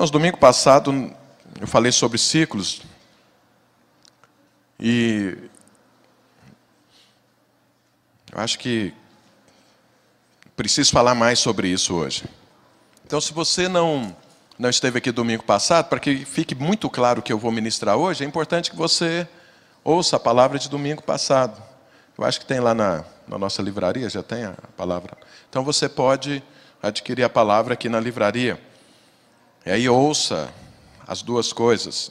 Mas domingo passado eu falei sobre ciclos e eu acho que preciso falar mais sobre isso hoje. Então, se você não esteve aqui domingo passado, para que fique muito claro o que eu vou ministrar hoje, é importante que você ouça a palavra de domingo passado. Eu acho que tem lá na nossa livraria, já tem a palavra. Então, você pode adquirir a palavra aqui na livraria. E aí ouça as duas coisas,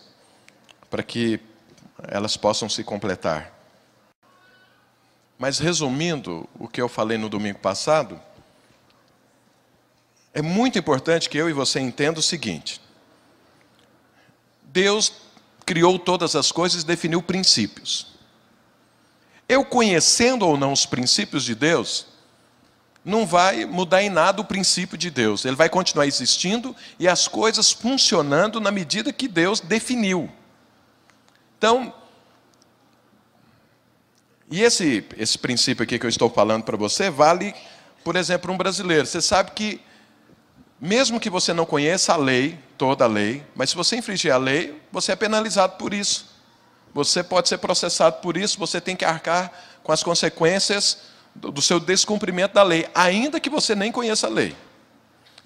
para que elas possam se completar. Mas resumindo o que eu falei no domingo passado, é muito importante que eu e você entenda o seguinte: Deus criou todas as coisas e definiu princípios. Eu conhecendo ou não os princípios de Deus, não vai mudar em nada o princípio de Deus. Ele vai continuar existindo e as coisas funcionando na medida que Deus definiu. Então, e esse princípio aqui que eu estou falando para você vale, por exemplo, um brasileiro. Você sabe que, mesmo que você não conheça a lei, toda a lei, mas se você infringir a lei, você é penalizado por isso. Você pode ser processado por isso, você tem que arcar com as consequências do seu descumprimento da lei, ainda que você nem conheça a lei.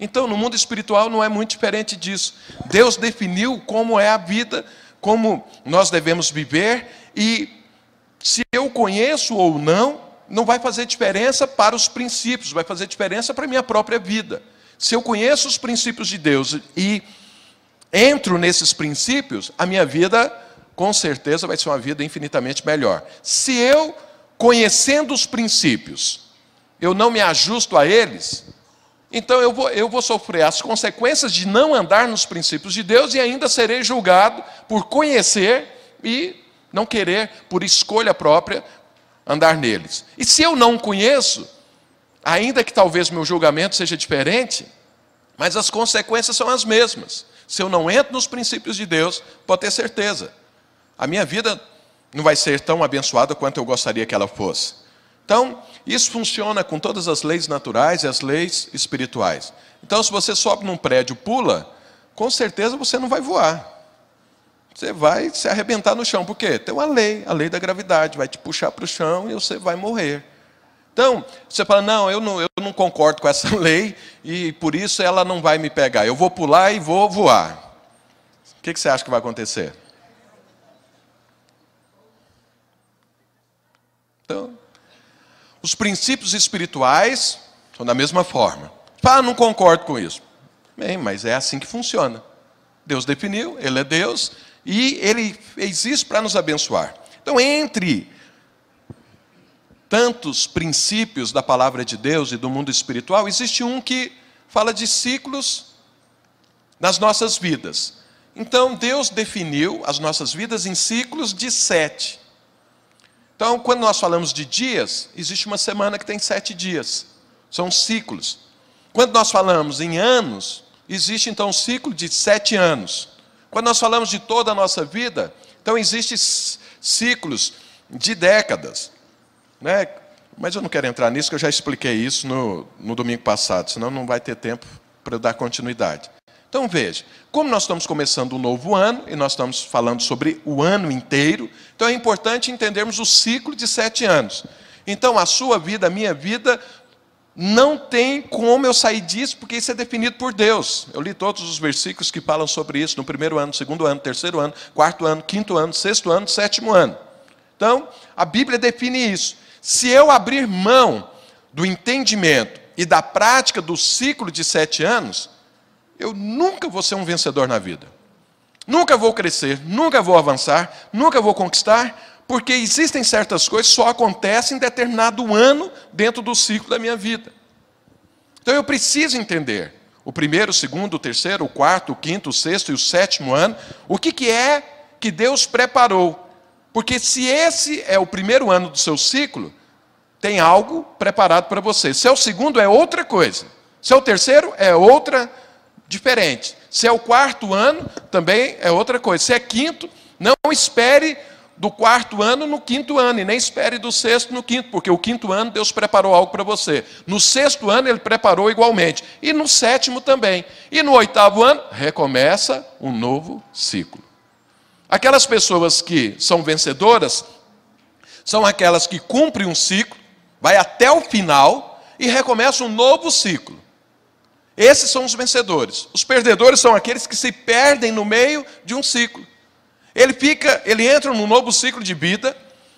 Então, no mundo espiritual não é muito diferente disso. Deus definiu como é a vida, como nós devemos viver, e se eu conheço ou não, não vai fazer diferença para os princípios, vai fazer diferença para a minha própria vida. Se eu conheço os princípios de Deus e entro nesses princípios, a minha vida, com certeza, vai ser uma vida infinitamente melhor. Se eu, conhecendo os princípios, eu não me ajusto a eles, então eu vou sofrer as consequências de não andar nos princípios de Deus e ainda serei julgado por conhecer e não querer, por escolha própria, andar neles. E se eu não conheço, ainda que talvez meu julgamento seja diferente, mas as consequências são as mesmas. Se eu não entro nos princípios de Deus, pode ter certeza, a minha vida não vai ser tão abençoada quanto eu gostaria que ela fosse. Então, isso funciona com todas as leis naturais e as leis espirituais. Então, se você sobe num prédio e pula, com certeza você não vai voar. Você vai se arrebentar no chão. Por quê? Tem uma lei, a lei da gravidade, vai te puxar para o chão e você vai morrer. Então, você fala, não, eu não concordo com essa lei e por isso ela não vai me pegar. Eu vou pular e vou voar. O que você acha que vai acontecer? Então, os princípios espirituais são da mesma forma. Não concordo com isso. Bem, mas é assim que funciona. Deus definiu, Ele é Deus, e Ele fez isso para nos abençoar. Então, entre tantos princípios da palavra de Deus e do mundo espiritual, existe um que fala de ciclos nas nossas vidas. Então, Deus definiu as nossas vidas em ciclos de 7. Então, quando nós falamos de dias, existe uma semana que tem 7 dias. São ciclos. Quando nós falamos em anos, existe então um ciclo de 7 anos. Quando nós falamos de toda a nossa vida, então existem ciclos de décadas. Né? Mas eu não quero entrar nisso, que eu já expliquei isso no domingo passado, senão não vai ter tempo para eu dar continuidade. Então veja, como nós estamos começando um novo ano, e nós estamos falando sobre o ano inteiro, então é importante entendermos o ciclo de 7 anos. Então a sua vida, a minha vida, não tem como eu sair disso, porque isso é definido por Deus. Eu li todos os versículos que falam sobre isso, no primeiro ano, segundo ano, terceiro ano, quarto ano, quinto ano, sexto ano, sétimo ano. Então, a Bíblia define isso. Se eu abrir mão do entendimento e da prática do ciclo de 7 anos, eu nunca vou ser um vencedor na vida. Nunca vou crescer, nunca vou avançar, nunca vou conquistar, porque existem certas coisas que só acontecem em determinado ano dentro do ciclo da minha vida. Então eu preciso entender o primeiro, o segundo, o terceiro, o quarto, o quinto, o sexto e o sétimo ano, o que é que Deus preparou. Porque se esse é o primeiro ano do seu ciclo, tem algo preparado para você. Se é o segundo, é outra coisa. Se é o terceiro, é outra diferente. Se é o quarto ano, também é outra coisa. Se é quinto, não espere do 4º ano no 5º ano, e nem espere do 6º no 5º, porque o 5º ano Deus preparou algo para você. No 6º ano Ele preparou igualmente, e no 7º também. E no 8º ano, recomeça um novo ciclo. Aquelas pessoas que são vencedoras, são aquelas que cumprem um ciclo, vai até o final, e recomeça um novo ciclo. Esses são os vencedores. Os perdedores são aqueles que se perdem no meio de um ciclo. Ele entra num novo ciclo de vida,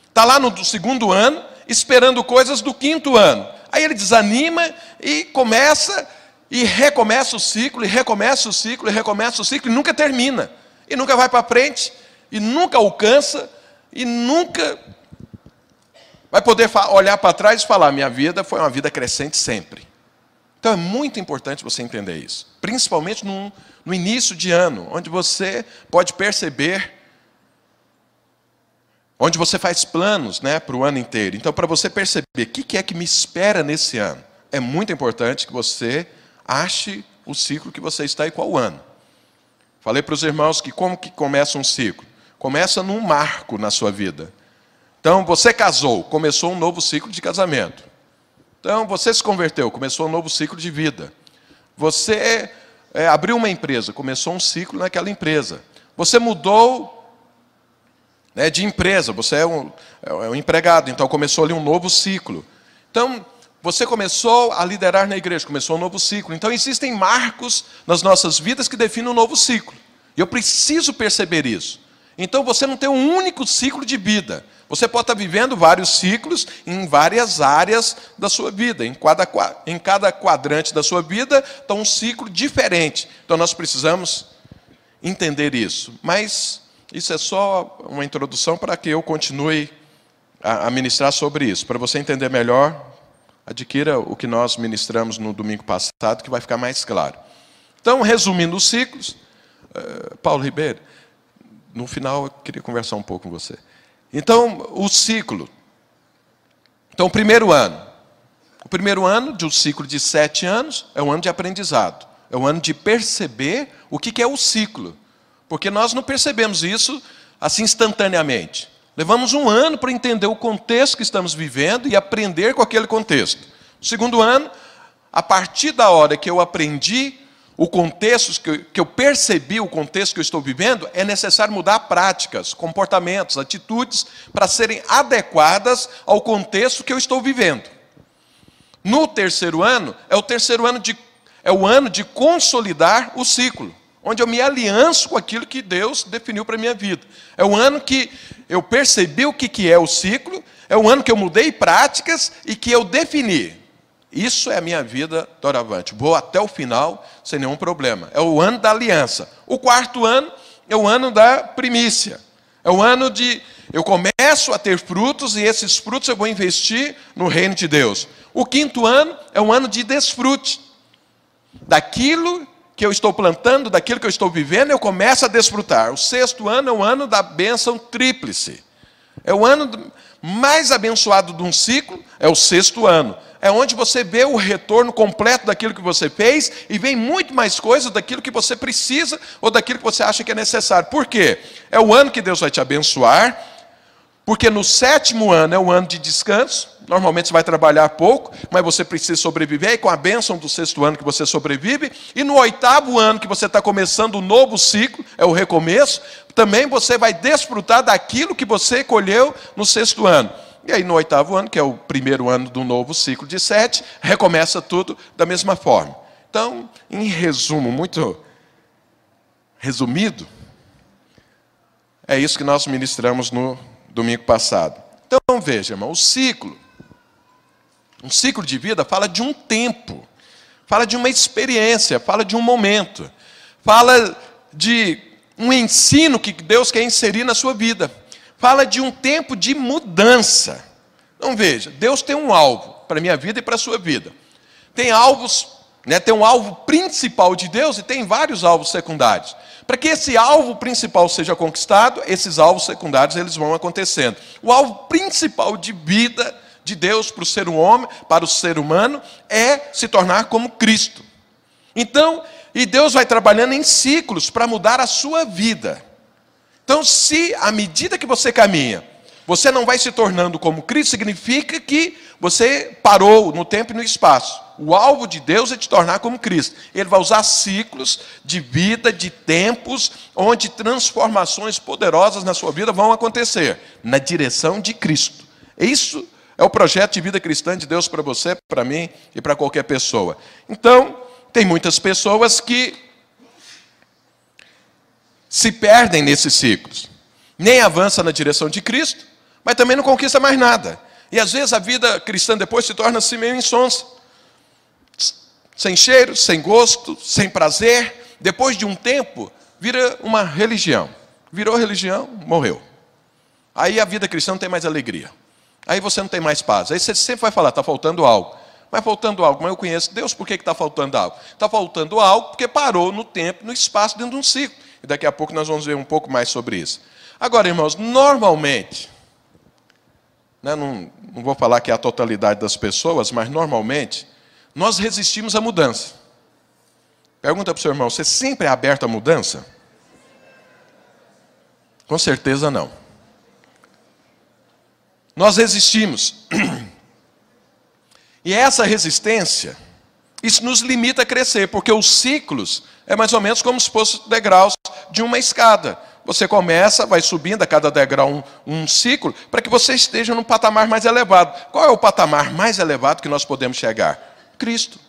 está lá no 2º ano, esperando coisas do 5º ano. Aí ele desanima e começa, e recomeça o ciclo, e recomeça o ciclo, e recomeça o ciclo, e nunca termina. E nunca vai para frente, e nunca alcança, e nunca vai poder olhar para trás e falar, minha vida foi uma vida crescente sempre. Então é muito importante você entender isso. Principalmente no início de ano, onde você pode perceber, onde você faz planos, né, para o ano inteiro. Então, para você perceber o que é que me espera nesse ano, é muito importante que você ache o ciclo que você está e qual ano. Falei para os irmãos que como que começa um ciclo? Começa num marco na sua vida. Então, você casou, começou um novo ciclo de casamento. Então, você se converteu, começou um novo ciclo de vida. Você abriu uma empresa, começou um ciclo naquela empresa. Você mudou de empresa, você é um empregado, então começou ali um novo ciclo. Então, você começou a liderar na igreja, começou um novo ciclo. Então, existem marcos nas nossas vidas que definem um novo ciclo. E eu preciso perceber isso. Então, você não tem um único ciclo de vida. Você pode estar vivendo vários ciclos em várias áreas da sua vida. Em cada quadrante da sua vida está um ciclo diferente. Então, nós precisamos entender isso. Mas isso é só uma introdução para que eu continue a ministrar sobre isso. Para você entender melhor, adquira o que nós ministramos no domingo passado, que vai ficar mais claro. Então, resumindo os ciclos, Paulo Ribeiro, no final eu queria conversar um pouco com você. Então, o ciclo. Então, o primeiro ano de um ciclo de 7 anos é um ano de aprendizado. É um ano de perceber o que é o ciclo. Porque nós não percebemos isso assim instantaneamente. Levamos um ano para entender o contexto que estamos vivendo e aprender com aquele contexto. O segundo ano, a partir da hora que eu aprendi o contexto, que eu percebi o contexto que eu estou vivendo, é necessário mudar práticas, comportamentos, atitudes, para serem adequadas ao contexto que eu estou vivendo. No terceiro ano, é o ano de consolidar o ciclo, onde eu me alianço com aquilo que Deus definiu para a minha vida. É o ano que eu percebi o que é o ciclo, é o ano que eu mudei práticas e que eu defini. Isso é a minha vida doravante. Vou até o final sem nenhum problema. É o ano da aliança. O quarto ano é o ano da primícia. É o ano de eu começo a ter frutos e esses frutos eu vou investir no reino de Deus. O quinto ano é um ano de desfrute. Daquilo que eu estou plantando, daquilo que eu estou vivendo, eu começo a desfrutar. O sexto ano é o ano da bênção tríplice. É o ano mais abençoado de um ciclo, é o sexto ano. É onde você vê o retorno completo daquilo que você fez e vem muito mais coisas daquilo que você precisa ou daquilo que você acha que é necessário. Por quê? É o ano que Deus vai te abençoar, porque no sétimo ano é um ano de descanso. Normalmente você vai trabalhar pouco, mas você precisa sobreviver, e com a bênção do sexto ano que você sobrevive, e no oitavo ano que você está começando um novo ciclo, é o recomeço, também você vai desfrutar daquilo que você colheu no sexto ano. E aí no oitavo ano, que é o primeiro ano do novo ciclo de 7, recomeça tudo da mesma forma. Então, em resumo, muito resumido, é isso que nós ministramos no domingo passado. Então veja, irmão, um ciclo de vida fala de um tempo, fala de uma experiência, fala de um momento, fala de um ensino que Deus quer inserir na sua vida. Fala de um tempo de mudança. Então veja, Deus tem um alvo para a minha vida e para a sua vida. Tem alvos, tem um alvo principal de Deus e tem vários alvos secundários. Para que esse alvo principal seja conquistado, esses alvos secundários eles vão acontecendo. O alvo principal de vida de Deus para o ser humano, é se tornar como Cristo. Então, e Deus vai trabalhando em ciclos para mudar a sua vida. Então, se à medida que você caminha, você não vai se tornando como Cristo, significa que você parou no tempo e no espaço. O alvo de Deus é te tornar como Cristo. Ele vai usar ciclos de vida, de tempos, onde transformações poderosas na sua vida vão acontecer, na direção de Cristo. Isso é o projeto de vida cristã de Deus para você, para mim e para qualquer pessoa. Então, tem muitas pessoas que se perdem nesses ciclos. Nem avança na direção de Cristo, mas também não conquista mais nada. E às vezes a vida cristã depois se torna assim meio insonsa. Sem cheiro, sem gosto, sem prazer. Depois de um tempo, vira uma religião. Virou religião, morreu. Aí a vida cristã não tem mais alegria. Aí você não tem mais paz. Aí você sempre vai falar, está faltando algo. Mas faltando algo, mas eu conheço Deus, por que está faltando algo? Está faltando algo porque parou no tempo, no espaço, dentro de um ciclo. E daqui a pouco nós vamos ver um pouco mais sobre isso. Agora, irmãos, normalmente, né, não vou falar que é a totalidade das pessoas, mas normalmente, nós resistimos à mudança. Pergunta para o seu irmão, você sempre é aberto à mudança? Com certeza não. Nós resistimos. E essa resistência, isso nos limita a crescer, porque os ciclos é mais ou menos como se fossem degraus de uma escada. Você começa, vai subindo a cada degrau um ciclo, para que você esteja num patamar mais elevado. Qual é o patamar mais elevado que nós podemos chegar? Cristo.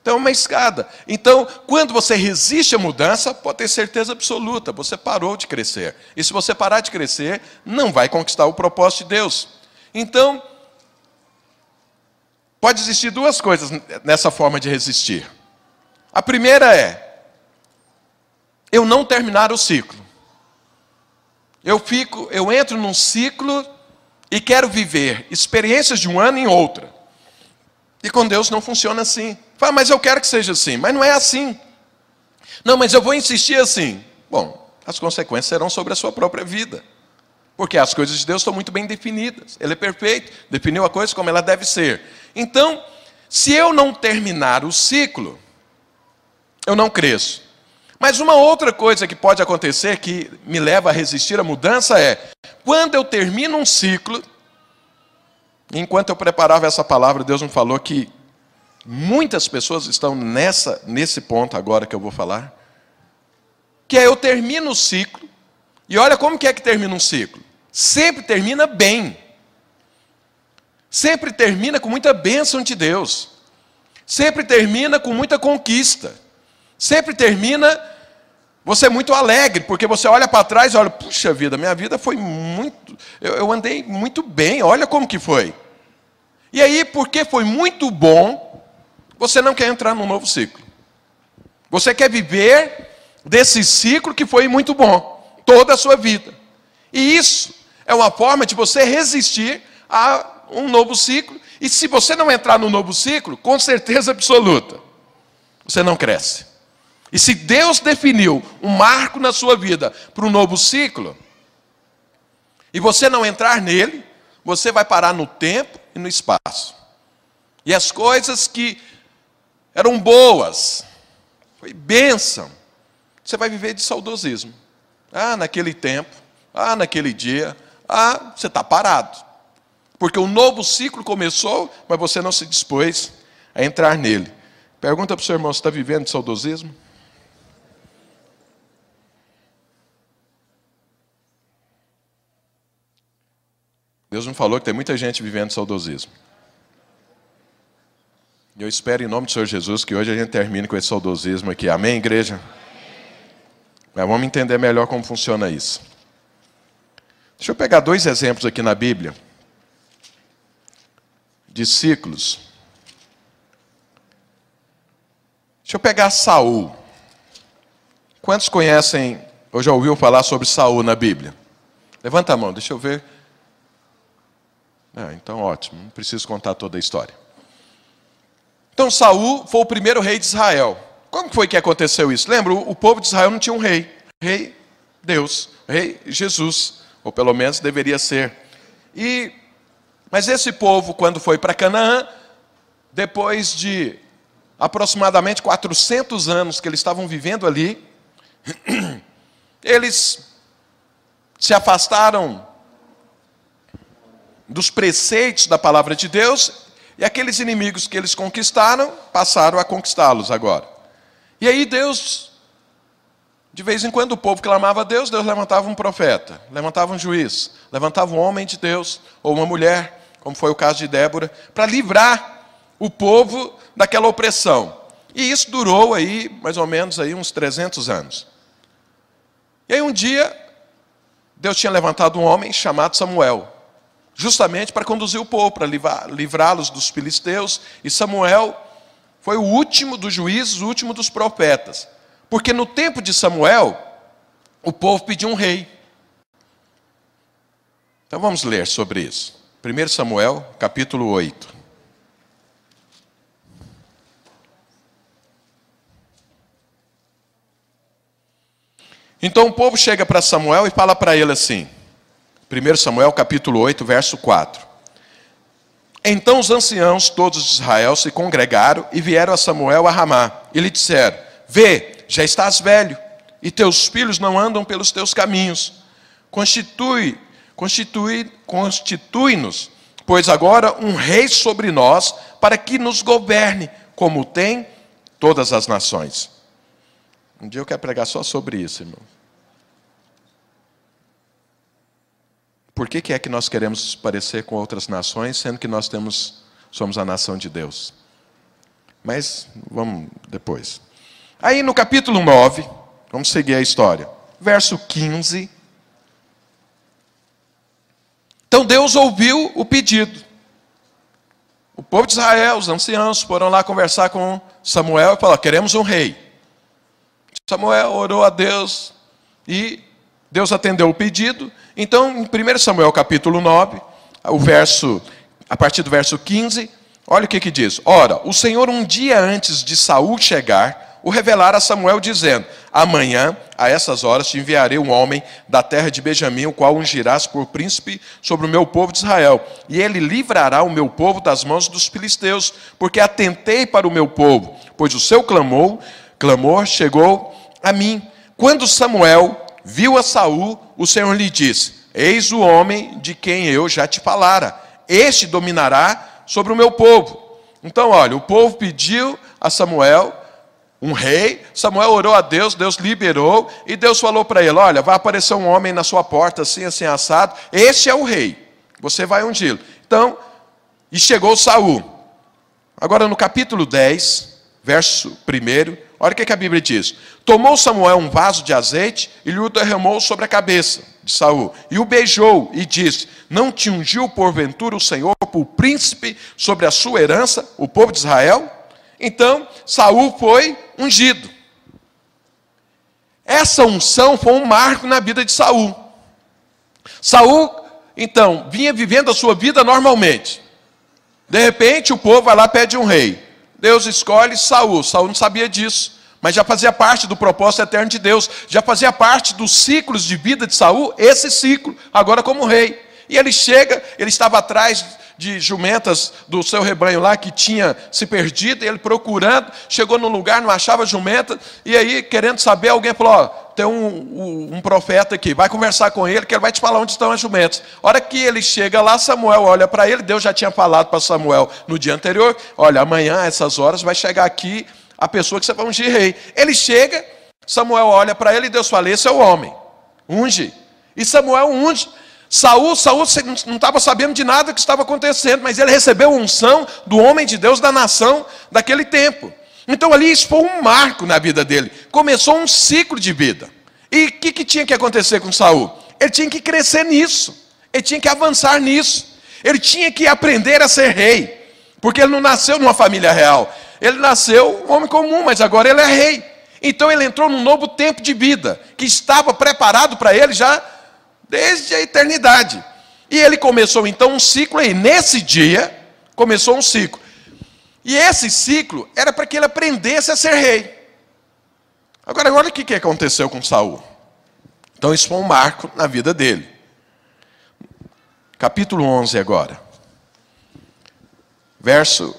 Então é uma escada. Então, quando você resiste à mudança, pode ter certeza absoluta, você parou de crescer. E se você parar de crescer, não vai conquistar o propósito de Deus. Então, pode existir duas coisas nessa forma de resistir. A primeira é, eu não terminar o ciclo. Eu entro num ciclo e quero viver experiências de um ano em outra. E com Deus não funciona assim. Fala, mas eu quero que seja assim. Mas não é assim. Não, mas eu vou insistir assim. Bom, as consequências serão sobre a sua própria vida. Porque as coisas de Deus estão muito bem definidas. Ele é perfeito, definiu a coisa como ela deve ser. Então, se eu não terminar o ciclo, eu não cresço. Mas uma outra coisa que pode acontecer, que me leva a resistir à mudança, é, quando eu termino um ciclo, enquanto eu preparava essa palavra, Deus me falou que muitas pessoas estão nesse ponto agora que eu vou falar, que é eu termino o ciclo, e olha como que é que termina um ciclo. Sempre termina bem. Sempre termina com muita bênção de Deus. Sempre termina com muita conquista. Sempre termina você muito alegre, porque você olha para trás e olha, puxa vida, minha vida foi muito... Eu andei muito bem, olha como que foi. E aí, porque foi muito bom, você não quer entrar num novo ciclo. Você quer viver desse ciclo que foi muito bom, toda a sua vida. E isso é uma forma de você resistir a um novo ciclo. E se você não entrar no novo ciclo, com certeza absoluta, você não cresce. E se Deus definiu um marco na sua vida para um novo ciclo, e você não entrar nele, você vai parar no tempo e no espaço. E as coisas que eram boas, foi bênção, você vai viver de saudosismo. Ah, naquele tempo, ah, naquele dia, ah, você está parado. Porque o novo ciclo começou, mas você não se dispôs a entrar nele. Pergunta para o seu irmão, você está vivendo de saudosismo? Deus me falou que tem muita gente vivendo de saudosismo. E eu espero em nome do Senhor Jesus que hoje a gente termine com esse saudosismo aqui. Amém, igreja? Mas vamos entender melhor como funciona isso. Deixa eu pegar 2 exemplos aqui na Bíblia de ciclos. Deixa eu pegar Saul. Quantos conhecem ou já ouviu falar sobre Saul na Bíblia? Levanta a mão, deixa eu ver. Então ótimo, não preciso contar toda a história. Então Saul foi o primeiro rei de Israel. Como foi que aconteceu isso? Lembra, o povo de Israel não tinha um rei. Rei Deus, rei Jesus, ou pelo menos deveria ser. Mas esse povo, quando foi para Canaã, depois de aproximadamente 400 anos que eles estavam vivendo ali, eles se afastaram dos preceitos da palavra de Deus, e aqueles inimigos que eles conquistaram, passaram a conquistá-los agora. E aí Deus, de vez em quando o povo clamava a Deus, Deus levantava um profeta, levantava um juiz, levantava um homem de Deus, ou uma mulher, como foi o caso de Débora, para livrar o povo daquela opressão. E isso durou aí, mais ou menos, aí, uns 300 anos. E aí um dia, Deus tinha levantado um homem chamado Samuel, justamente para conduzir o povo, para livrá-los dos filisteus. E Samuel foi o último dos juízes, o último dos profetas. Porque no tempo de Samuel, o povo pediu um rei. Então vamos ler sobre isso. 1 Samuel, capítulo 8. Então o povo chega para Samuel e fala para ele assim, 1 Samuel capítulo 8, verso 4. Então os anciãos todos de Israel se congregaram e vieram a Samuel a Ramá. E lhe disseram, vê, já estás velho, e teus filhos não andam pelos teus caminhos. Constitui-nos, pois agora um rei sobre nós, para que nos governe, como tem todas as nações. Um dia eu quero pregar só sobre isso, irmão. Por que é que nós queremos parecer com outras nações, sendo que nós somos a nação de Deus? Mas vamos depois. Aí no capítulo 9, vamos seguir a história. Verso 15. Então Deus ouviu o pedido. O povo de Israel, os anciãos, foram lá conversar com Samuel e falaram, queremos um rei. Samuel orou a Deus e Deus atendeu o pedido. Então, em 1 Samuel capítulo 9, a partir do verso 15, olha o que diz. Ora, o Senhor um dia antes de Saul chegar, o revelara a Samuel dizendo, amanhã, a essas horas, te enviarei um homem da terra de Benjamim, o qual ungirás por príncipe sobre o meu povo de Israel. E ele livrará o meu povo das mãos dos filisteus, porque atentei para o meu povo, pois o seu clamor chegou a mim. Quando Samuel viu a Saul, o Senhor lhe disse, eis o homem de quem eu já te falara, este dominará sobre o meu povo. Então, olha, o povo pediu a Samuel um rei, Samuel orou a Deus, Deus liberou, e Deus falou para ele, olha, vai aparecer um homem na sua porta, assim, assim, assado, este é o rei, você vai ungí-lo. Então, e chegou Saul. Agora no capítulo 10, verso 1, olha o que a Bíblia diz. Tomou Samuel um vaso de azeite e lhe o derramou sobre a cabeça de Saul. E o beijou e disse, não te ungiu porventura o Senhor por príncipe sobre a sua herança, o povo de Israel? Então, Saul foi ungido. Essa unção foi um marco na vida de Saul. Saul, então, vinha vivendo a sua vida normalmente. De repente, o povo vai lá e pede um rei. Deus escolhe Saul. Saul não sabia disso, mas já fazia parte do propósito eterno de Deus. Já fazia parte dos ciclos de vida de Saul, esse ciclo, agora como rei. E ele chega, ele estava atrás de jumentas do seu rebanho lá, que tinha se perdido, e ele procurando, chegou num lugar, não achava jumenta, e aí, querendo saber, alguém falou, ó, tem um profeta aqui, vai conversar com ele, que ele vai te falar onde estão as jumentas. A hora que ele chega lá, Samuel olha para ele, Deus já tinha falado para Samuel no dia anterior, olha, amanhã, a essas horas, vai chegar aqui a pessoa que você vai ungir rei. Ele chega, Samuel olha para ele, e Deus fala, esse é o homem, unge. E Samuel unge. Saul não estava sabendo de nada que estava acontecendo, mas ele recebeu a unção do homem de Deus da nação daquele tempo. Então ali isso foi um marco na vida dele. Começou um ciclo de vida. E o que tinha que acontecer com Saul? Ele tinha que crescer nisso. Ele tinha que avançar nisso. Ele tinha que aprender a ser rei. Porque ele não nasceu numa família real. Ele nasceu um homem comum, mas agora ele é rei. Então ele entrou num novo tempo de vida, que estava preparado para ele já desde a eternidade. E ele começou então um ciclo, e nesse dia começou um ciclo. E esse ciclo era para que ele aprendesse a ser rei. Agora, olha o que aconteceu com Saul. Então isso foi um marco na vida dele. Capítulo 11 agora. Verso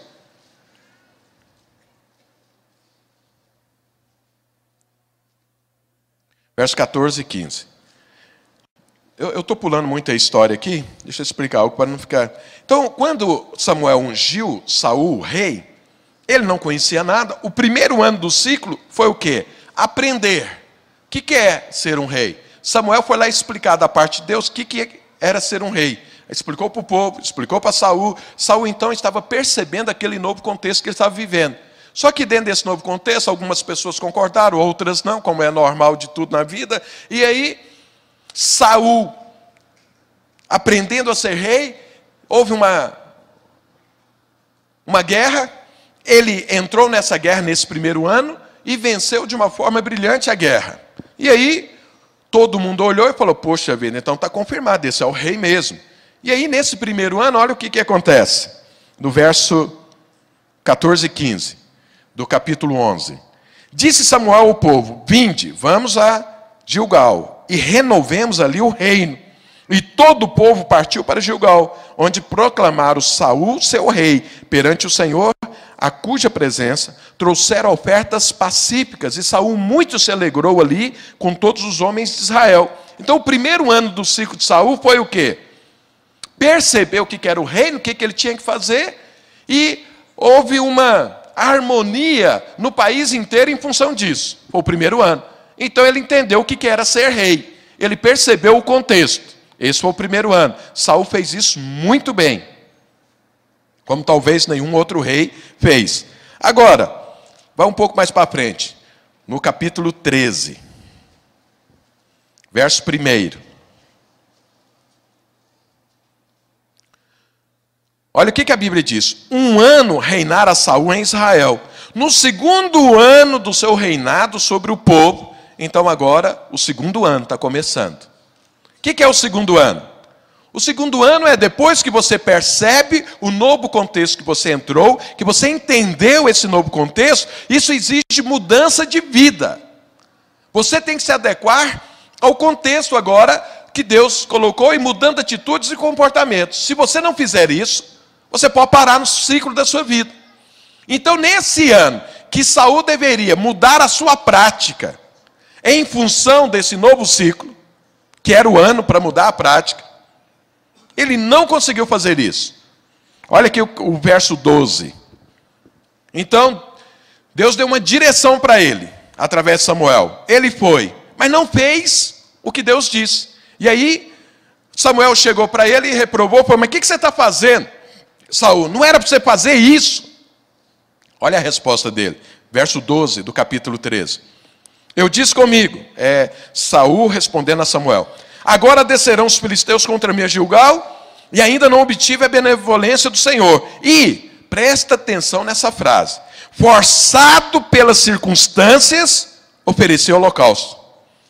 14 e 15. Eu estou pulando muita história aqui, deixa eu explicar algo para não ficar... Então, quando Samuel ungiu Saul, rei, ele não conhecia nada. O primeiro ano do ciclo foi o quê? Aprender. O que é ser um rei? Samuel foi lá explicar da parte de Deus o que era ser um rei. Explicou para o povo, explicou para Saul. Saul, então, estava percebendo aquele novo contexto que ele estava vivendo. Só que dentro desse novo contexto, algumas pessoas concordaram, outras não, como é normal de tudo na vida. E aí, Saul, aprendendo a ser rei, houve uma guerra. Ele entrou nessa guerra nesse primeiro ano e venceu de uma forma brilhante a guerra. E aí, todo mundo olhou e falou, poxa vida, então está confirmado, esse é o rei mesmo. E aí, nesse primeiro ano, olha o que acontece. No verso 14 e 15, do capítulo 11. Disse Samuel ao povo, vinde, vamos a Gilgal, e renovemos ali o reino. E todo o povo partiu para Gilgal, onde proclamaram Saul seu rei, perante o Senhor, a cuja presença trouxeram ofertas pacíficas, e Saul muito se alegrou ali com todos os homens de Israel. Então o primeiro ano do ciclo de Saul foi o quê? Percebeu o que era o reino, o que ele tinha que fazer, e houve uma harmonia no país inteiro em função disso. Foi o primeiro ano. Então ele entendeu o que era ser rei. Ele percebeu o contexto. Esse foi o primeiro ano. Saul fez isso muito bem, como talvez nenhum outro rei fez. Agora, vai um pouco mais para frente, no capítulo 13, verso 1. Olha o que a Bíblia diz. Um ano reinara Saul em Israel. No segundo ano do seu reinado sobre o povo, então agora o segundo ano está começando. O que é o segundo ano? O segundo ano é depois que você percebe o novo contexto que você entrou, que você entendeu esse novo contexto, isso exige mudança de vida. Você tem que se adequar ao contexto agora que Deus colocou e mudando atitudes e comportamentos. Se você não fizer isso, você pode parar no ciclo da sua vida. Então, nesse ano, que Saul deveria mudar a sua prática em função desse novo ciclo, que era o ano para mudar a prática, ele não conseguiu fazer isso. Olha aqui o verso 12. Então, Deus deu uma direção para ele, através de Samuel. Ele foi, mas não fez o que Deus disse. E aí, Samuel chegou para ele e reprovou, falou, mas o que você está fazendo, Saul? Não era para você fazer isso. Olha a resposta dele, verso 12 do capítulo 13. Eu disse comigo, Saul respondendo a Samuel, agora descerão os filisteus contra mim a Gilgal, e ainda não obtive a benevolência do Senhor. E, presta atenção nessa frase, forçado pelas circunstâncias, ofereceu holocausto.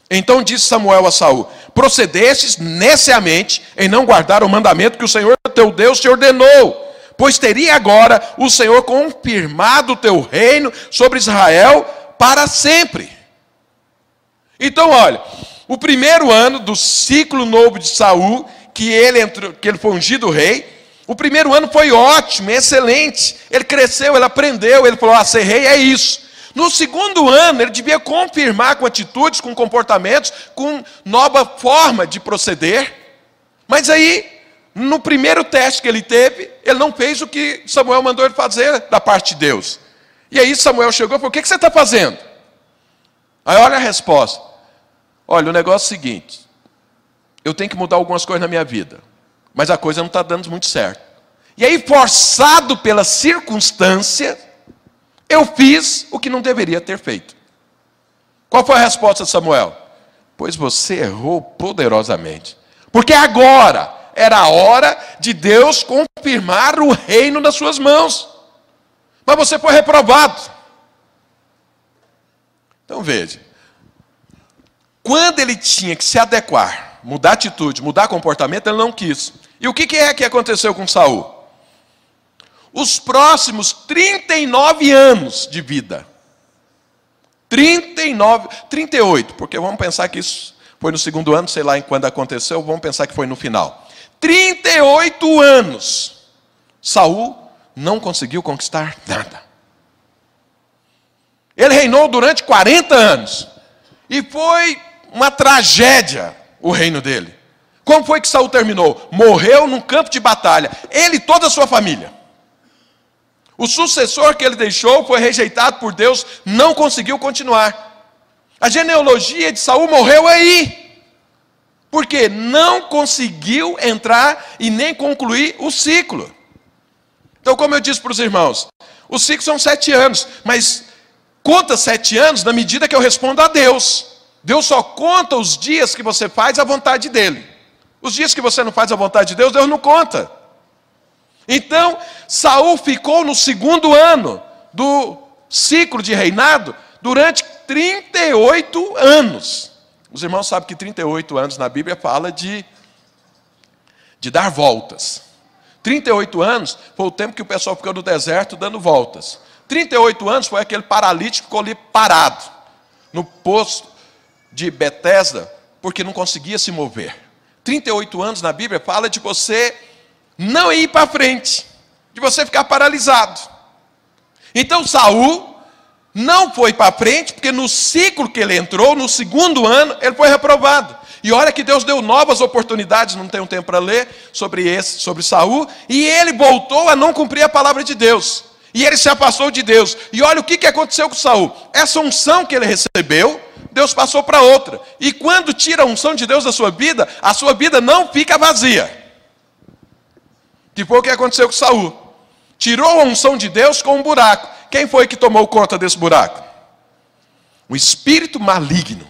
Então disse Samuel a Saul, procedestes neciamente em não guardar o mandamento que o Senhor teu Deus te ordenou, pois teria agora o Senhor confirmado o teu reino sobre Israel para sempre. Então, olha, o primeiro ano do ciclo novo de Saul, que ele foi ungido rei, o primeiro ano foi ótimo, excelente. Ele cresceu, ele aprendeu, ele falou, ser rei é isso. No segundo ano, ele devia confirmar com atitudes, com comportamentos, com nova forma de proceder. Mas aí, no primeiro teste que ele teve, ele não fez o que Samuel mandou ele fazer da parte de Deus. E aí Samuel chegou e falou, o que você está fazendo? Aí olha a resposta. Olha, o negócio é o seguinte, eu tenho que mudar algumas coisas na minha vida, mas a coisa não está dando muito certo. E aí, forçado pela circunstância, eu fiz o que não deveria ter feito. Qual foi a resposta de Samuel? Pois você errou poderosamente. Porque agora era a hora de Deus confirmar o reino nas suas mãos. Mas você foi reprovado. Então veja. Quando ele tinha que se adequar, mudar atitude, mudar comportamento, ele não quis. E o que é que aconteceu com Saul? Os próximos 39 anos de vida. 38, porque vamos pensar que isso foi no segundo ano, sei lá em quando aconteceu, vamos pensar que foi no final. 38 anos. Saul não conseguiu conquistar nada. Ele reinou durante 40 anos. E foi uma tragédia o reino dele. Como foi que Saul terminou? Morreu num campo de batalha. Ele e toda a sua família. O sucessor que ele deixou foi rejeitado por Deus, não conseguiu continuar. A genealogia de Saul morreu aí. Porque não conseguiu entrar e nem concluir o ciclo. Então, como eu disse para os irmãos, o ciclo são 7 anos, mas conta 7 anos na medida que eu respondo a Deus. Deus só conta os dias que você faz a vontade dele. Os dias que você não faz a vontade de Deus, Deus não conta. Então, Saul ficou no 2º ano do ciclo de reinado durante 38 anos. Os irmãos sabem que 38 anos na Bíblia fala de dar voltas. 38 anos foi o tempo que o pessoal ficou no deserto dando voltas. 38 anos foi aquele paralítico que ficou ali parado no poço de Betesda, porque não conseguia se mover. 38 anos na Bíblia fala de você não ir para frente, de você ficar paralisado. Então Saul não foi para frente, porque no ciclo que ele entrou, no 2º ano, ele foi reprovado. E olha que Deus deu novas oportunidades, não tenho tempo para ler, sobre Saul, e ele voltou a não cumprir a palavra de Deus. E ele se afastou de Deus. E olha o que aconteceu com Saul. Essa unção que ele recebeu, Deus passou para outra. E quando tira a unção de Deus da sua vida, a sua vida não fica vazia. Que foi o que aconteceu com Saul. Tirou a unção de Deus com um buraco. Quem foi que tomou conta desse buraco? O espírito maligno.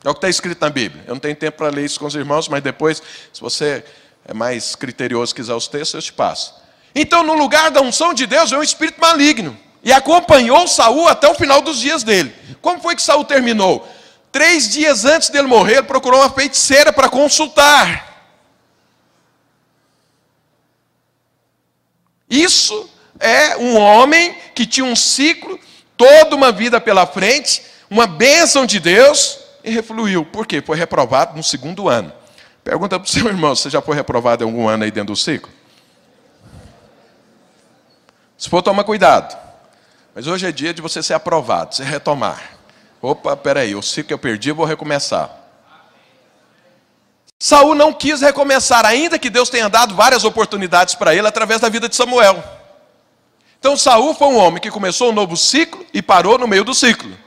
É o que está escrito na Bíblia. Eu não tenho tempo para ler isso com os irmãos, mas depois, se você é mais criterioso e quiser os textos, eu te passo. Então, no lugar da unção de Deus, veio um espírito maligno. E acompanhou Saul até o final dos dias dele. Como foi que Saul terminou? 3 dias antes dele morrer, ele procurou uma feiticeira para consultar. Isso é um homem que tinha um ciclo, toda uma vida pela frente, uma bênção de Deus, e refluiu. Por quê? Foi reprovado no 2º ano. Pergunta para o seu irmão, você já foi reprovado em algum ano aí dentro do ciclo? Se for, toma cuidado. Mas hoje é dia de você ser aprovado, você retomar. Opa, peraí, o ciclo que eu perdi, eu vou recomeçar. Saul não quis recomeçar, ainda que Deus tenha dado várias oportunidades para ele através da vida de Samuel. Então Saul foi um homem que começou um novo ciclo e parou no meio do ciclo.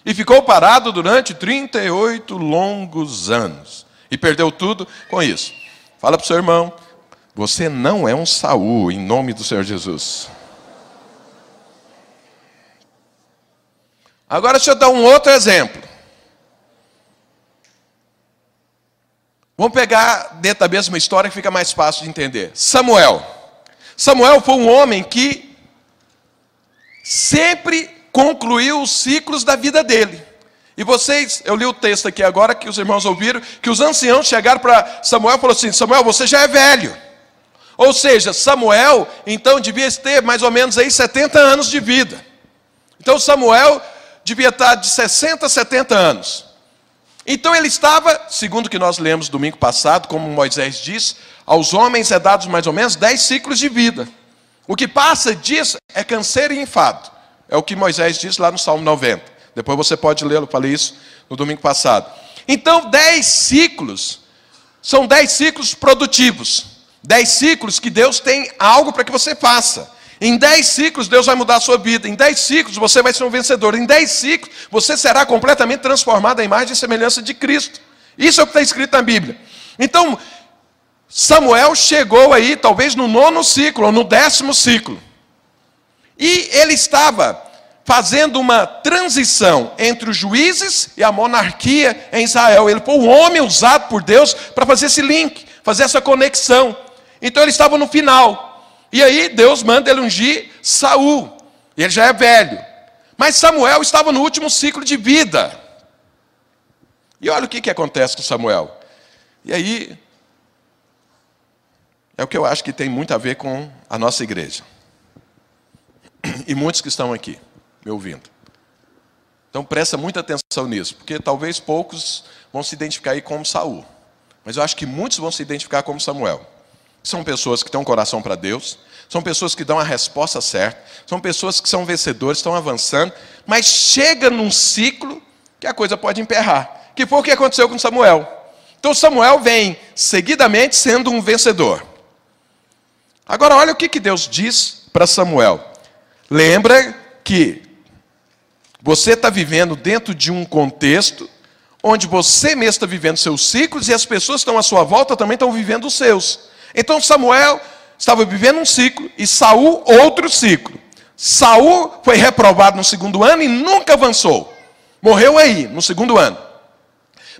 E ficou parado durante 38 longos anos. E perdeu tudo com isso. Fala para o seu irmão, você não é um Saul, em nome do Senhor Jesus. Agora deixa eu dar um outro exemplo. Vamos pegar dentro da mesma história que fica mais fácil de entender. Samuel. Samuel foi um homem que sempre concluiu os ciclos da vida dele. E vocês, eu li o texto aqui agora que os irmãos ouviram, que os anciãos chegaram para Samuel e falaram assim, Samuel, você já é velho. Ou seja, Samuel, então, devia ter mais ou menos aí 70 anos de vida. Então Samuel devia estar de 60 a 70 anos. Então ele estava, segundo o que nós lemos domingo passado, como Moisés diz, aos homens é dados mais ou menos 10 ciclos de vida. O que passa disso é canseiro e enfado. É o que Moisés diz lá no Salmo 90. Depois você pode ler, eu falei isso no domingo passado. Então 10 ciclos, são 10 ciclos produtivos. 10 ciclos que Deus tem algo para que você faça. Em 10 ciclos Deus vai mudar a sua vida. Em 10 ciclos você vai ser um vencedor. Em 10 ciclos você será completamente transformado à imagem e semelhança de Cristo. Isso é o que está escrito na Bíblia. Então, Samuel chegou aí, talvez no 9º ciclo, ou no 10º ciclo. E ele estava fazendo uma transição entre os juízes e a monarquia em Israel. Ele foi um homem usado por Deus para fazer esse link, fazer essa conexão. Então ele estava no final. E aí Deus manda ele ungir Saul. E ele já é velho. Mas Samuel estava no último ciclo de vida. E olha o que acontece com Samuel. E aí, é o que eu acho que tem muito a ver com a nossa igreja. E muitos que estão aqui, me ouvindo. Então presta muita atenção nisso, porque talvez poucos vão se identificar aí como Saul. Mas eu acho que muitos vão se identificar como Samuel. São pessoas que têm um coração para Deus, são pessoas que dão a resposta certa, são pessoas que são vencedores, estão avançando, mas chega num ciclo que a coisa pode emperrar. Que foi o que aconteceu com Samuel. Então Samuel vem seguidamente sendo um vencedor. Agora olha o que Deus diz para Samuel. Lembra que você está vivendo dentro de um contexto onde você mesmo está vivendo seus ciclos e as pessoas que estão à sua volta também estão vivendo os seus. Então Samuel estava vivendo um ciclo e Saul outro ciclo. Saul foi reprovado no segundo ano e nunca avançou. Morreu aí, no segundo ano.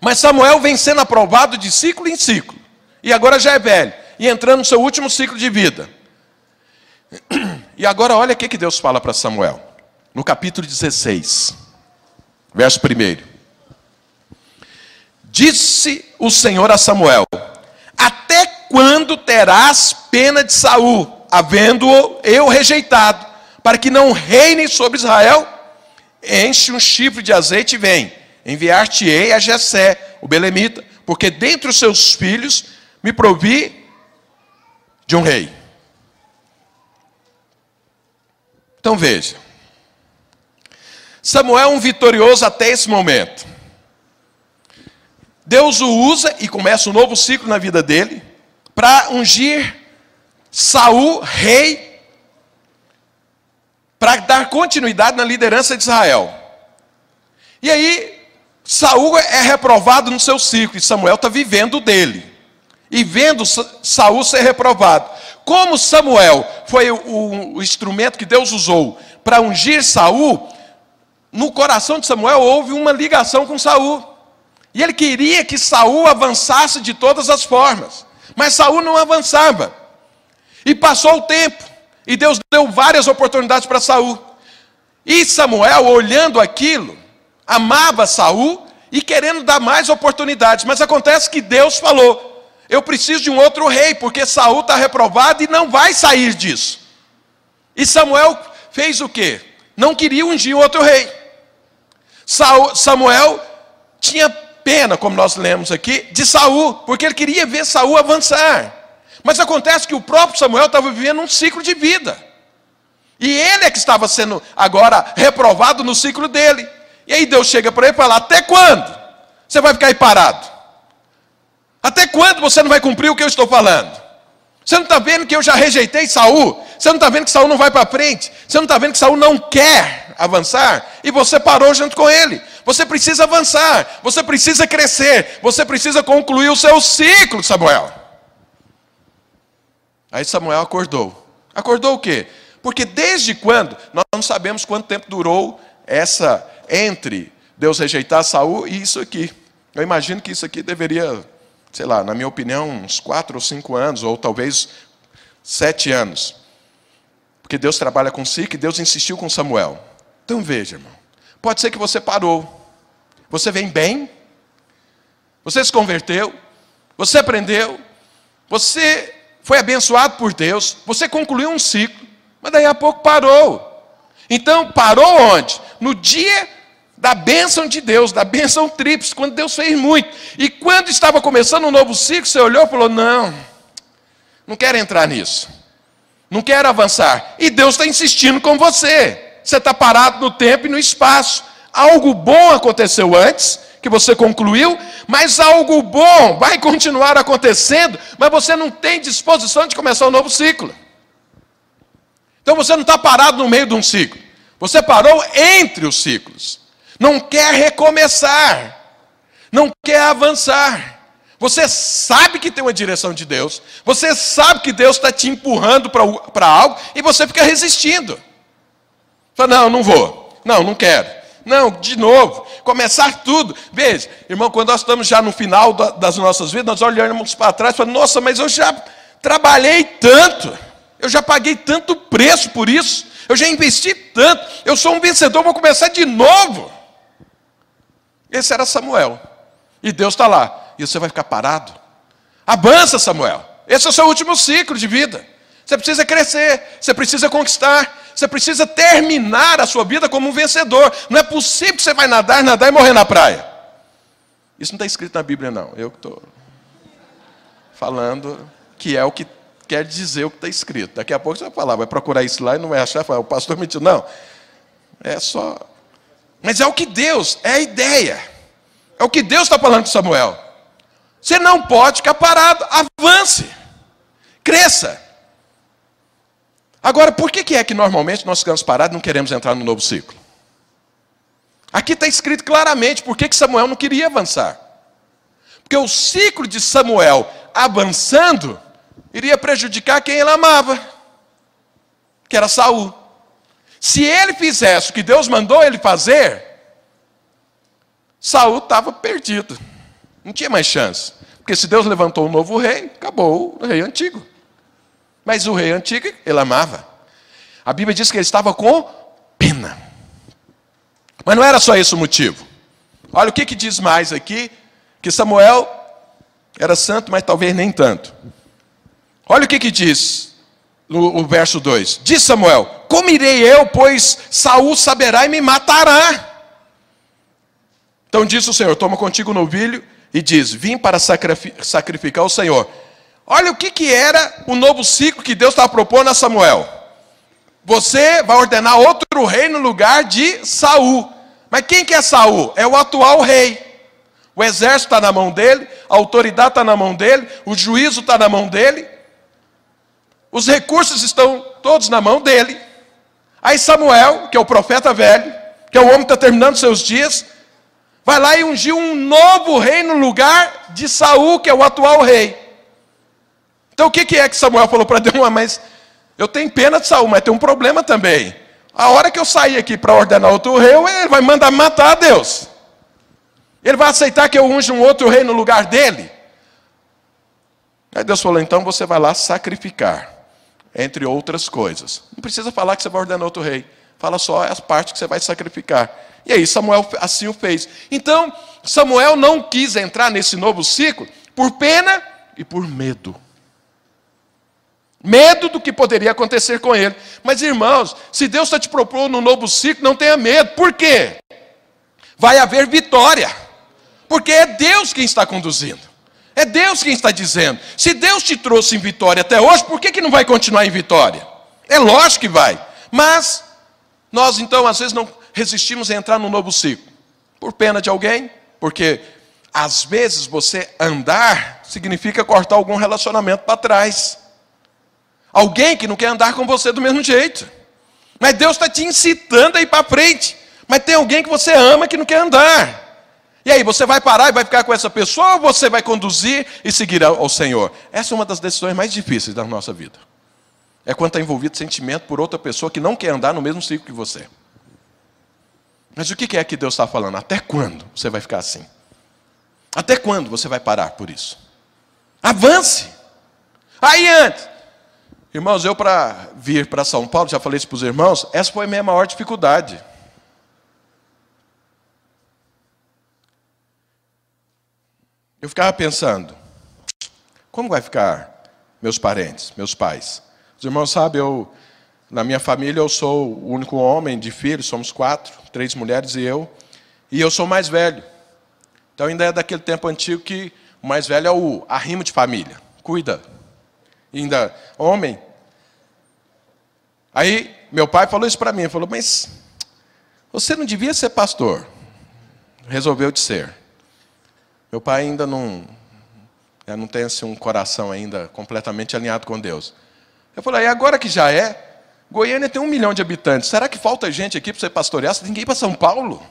Mas Samuel vem sendo aprovado de ciclo em ciclo. E agora já é velho. E entrando no seu último ciclo de vida. E agora olha o que Deus fala para Samuel. No capítulo 16, verso 1. Disse o Senhor a Samuel: até quando terás pena de Saul, havendo-o eu rejeitado, para que não reine sobre Israel? Enche um chifre de azeite e vem. Enviar-te-ei a Jessé, o belemita, porque dentre os seus filhos me provi de um rei. Então veja. Samuel é um vitorioso até esse momento. Deus o usa e começa um novo ciclo na vida dele para ungir Saul rei, para dar continuidade na liderança de Israel. E aí Saul é reprovado no seu ciclo e Samuel está vivendo dele. E vendo Saul ser reprovado. Como Samuel foi o instrumento que Deus usou para ungir Saul, no coração de Samuel houve uma ligação com Saul. E ele queria que Saul avançasse de todas as formas. Mas Saul não avançava. E passou o tempo. E Deus deu várias oportunidades para Saul. E Samuel, olhando aquilo, amava Saul e querendo dar mais oportunidades. Mas acontece que Deus falou: eu preciso de um outro rei, porque Saul está reprovado e não vai sair disso. E Samuel fez o quê? Não queria ungir outro rei. Samuel tinha pena, como nós lemos aqui, de Saul, porque ele queria ver Saul avançar. Mas acontece que o próprio Samuel estava vivendo um ciclo de vida. E ele é que estava sendo agora reprovado no ciclo dele. E aí Deus chega para ele e fala: até quando você vai ficar aí parado? Até quando você não vai cumprir o que eu estou falando? Você não está vendo que eu já rejeitei Saul? Você não está vendo que Saul não vai para frente? Você não está vendo que Saul não quer avançar? E você parou junto com ele. Você precisa avançar, você precisa crescer, você precisa concluir o seu ciclo, Samuel. Aí Samuel acordou. Acordou o quê? Porque desde quando, nós não sabemos quanto tempo durou essa entre Deus rejeitar Saul e isso aqui. Eu imagino que isso aqui deveria, sei lá, na minha opinião, uns 4 ou 5 anos, ou talvez 7 anos. Porque Deus trabalha com ciclo e Deus insistiu com Samuel. Então veja, irmão, pode ser que você parou. Você vem bem, você se converteu, você aprendeu, você foi abençoado por Deus, você concluiu um ciclo, mas daí a pouco parou. Então parou onde? No dia da bênção de Deus, da bênção tríplice, quando Deus fez muito. E quando estava começando um novo ciclo, você olhou e falou: não quero entrar nisso, não quero avançar. E Deus está insistindo com você. Você está parado no tempo e no espaço. Algo bom aconteceu antes, que você concluiu, mas algo bom vai continuar acontecendo, mas você não tem disposição de começar um novo ciclo. Então você não está parado no meio de um ciclo. Você parou entre os ciclos. Não quer recomeçar. Não quer avançar. Você sabe que tem uma direção de Deus. Você sabe que Deus está te empurrando para algo e você fica resistindo. Fala: não vou. Não quero. Não, de novo, começar tudo. Veja, irmão, quando nós estamos já no final das nossas vidas, nós olhamos para trás e falamos: nossa, mas eu já trabalhei tanto, eu já paguei tanto preço por isso, eu já investi tanto, eu sou um vencedor, vou começar de novo. Esse era Samuel. E Deus está lá. E você vai ficar parado? Avança, Samuel. Esse é o seu último ciclo de vida. Você precisa crescer, você precisa conquistar, você precisa terminar a sua vida como um vencedor. Não é possível que você vai nadar e morrer na praia. Isso não está escrito na Bíblia, não. Eu que estou falando que é o que quer dizer o que está escrito. Daqui a pouco você vai falar, vai procurar isso lá e não vai achar, o pastor mentiu. Não, é só... Mas é o que Deus, é a ideia. É o que Deus está falando com Samuel. Você não pode ficar parado, avance, cresça. Agora, por que é que normalmente nós ficamos parados e não queremos entrar no novo ciclo? Aqui está escrito claramente por que Samuel não queria avançar. Porque o ciclo de Samuel avançando iria prejudicar quem ele amava, que era Saul. Se ele fizesse o que Deus mandou ele fazer, Saul estava perdido. Não tinha mais chance. Porque se Deus levantou um novo rei, acabou o rei antigo. Mas o rei antigo, ele amava. A Bíblia diz que ele estava com pena. Mas não era só esse o motivo. Olha o que diz mais aqui, que Samuel era santo, mas talvez nem tanto. Olha o que diz no verso 2. Diz Samuel: como irei eu, pois Saul saberá e me matará. Então disse o Senhor: toma contigo o novilho e diz: vim para sacrificar ao Senhor. Olha o que era o novo ciclo que Deus estava propondo a Samuel. Você vai ordenar outro rei no lugar de Saul. Mas quem que é Saul? É o atual rei. O exército está na mão dele, a autoridade está na mão dele, o juízo está na mão dele, os recursos estão todos na mão dele. Aí Samuel, que é o profeta velho, que é o homem que está terminando seus dias, vai lá e ungiu um novo rei no lugar de Saul, que é o atual rei. Então o que é que Samuel falou para Deus? Mas eu tenho pena de Saul, mas tem um problema também. A hora que eu sair aqui para ordenar outro rei, ele vai mandar matar Deus. Ele vai aceitar que eu unja um outro rei no lugar dele? Aí Deus falou: então você vai lá sacrificar, entre outras coisas. Não precisa falar que você vai ordenar outro rei. Fala só as partes que você vai sacrificar. E aí Samuel assim o fez. Então Samuel não quis entrar nesse novo ciclo por pena e por medo. Medo do que poderia acontecer com ele. Mas irmãos, se Deus está te propondo um novo ciclo, não tenha medo. Por quê? Vai haver vitória. Porque é Deus quem está conduzindo. É Deus quem está dizendo. Se Deus te trouxe em vitória até hoje, por que não vai continuar em vitória? É lógico que vai. Mas nós então às vezes não resistimos a entrar num novo ciclo. Por pena de alguém. Porque às vezes você andar significa cortar algum relacionamento para trás. Alguém que não quer andar com você do mesmo jeito. Mas Deus está te incitando a ir para frente. Mas tem alguém que você ama que não quer andar. E aí, você vai parar e vai ficar com essa pessoa, ou você vai conduzir e seguir ao Senhor? Essa é uma das decisões mais difíceis da nossa vida. É quando está envolvido sentimento por outra pessoa que não quer andar no mesmo ciclo que você. Mas o que é que Deus está falando? Até quando você vai ficar assim? Até quando você vai parar por isso? Avance! Aí antes, irmãos, eu para vir para São Paulo, já falei isso para os irmãos, essa foi a minha maior dificuldade. Eu ficava pensando, como vai ficar meus parentes, meus pais? Os irmãos sabem, na minha família eu sou o único homem de filhos, somos 4, 3 mulheres e eu sou o mais velho. Então ainda é daquele tempo antigo que o mais velho é o arrimo de família, cuida. E ainda, homem. Aí meu pai falou isso para mim, falou: mas você não devia ser pastor. Resolveu de ser. Meu pai ainda não tem assim, um coração ainda completamente alinhado com Deus. Eu falei: e agora que já é, Goiânia tem 1 milhão de habitantes. Será que falta gente aqui para você pastorear? Você tem que ir para São Paulo?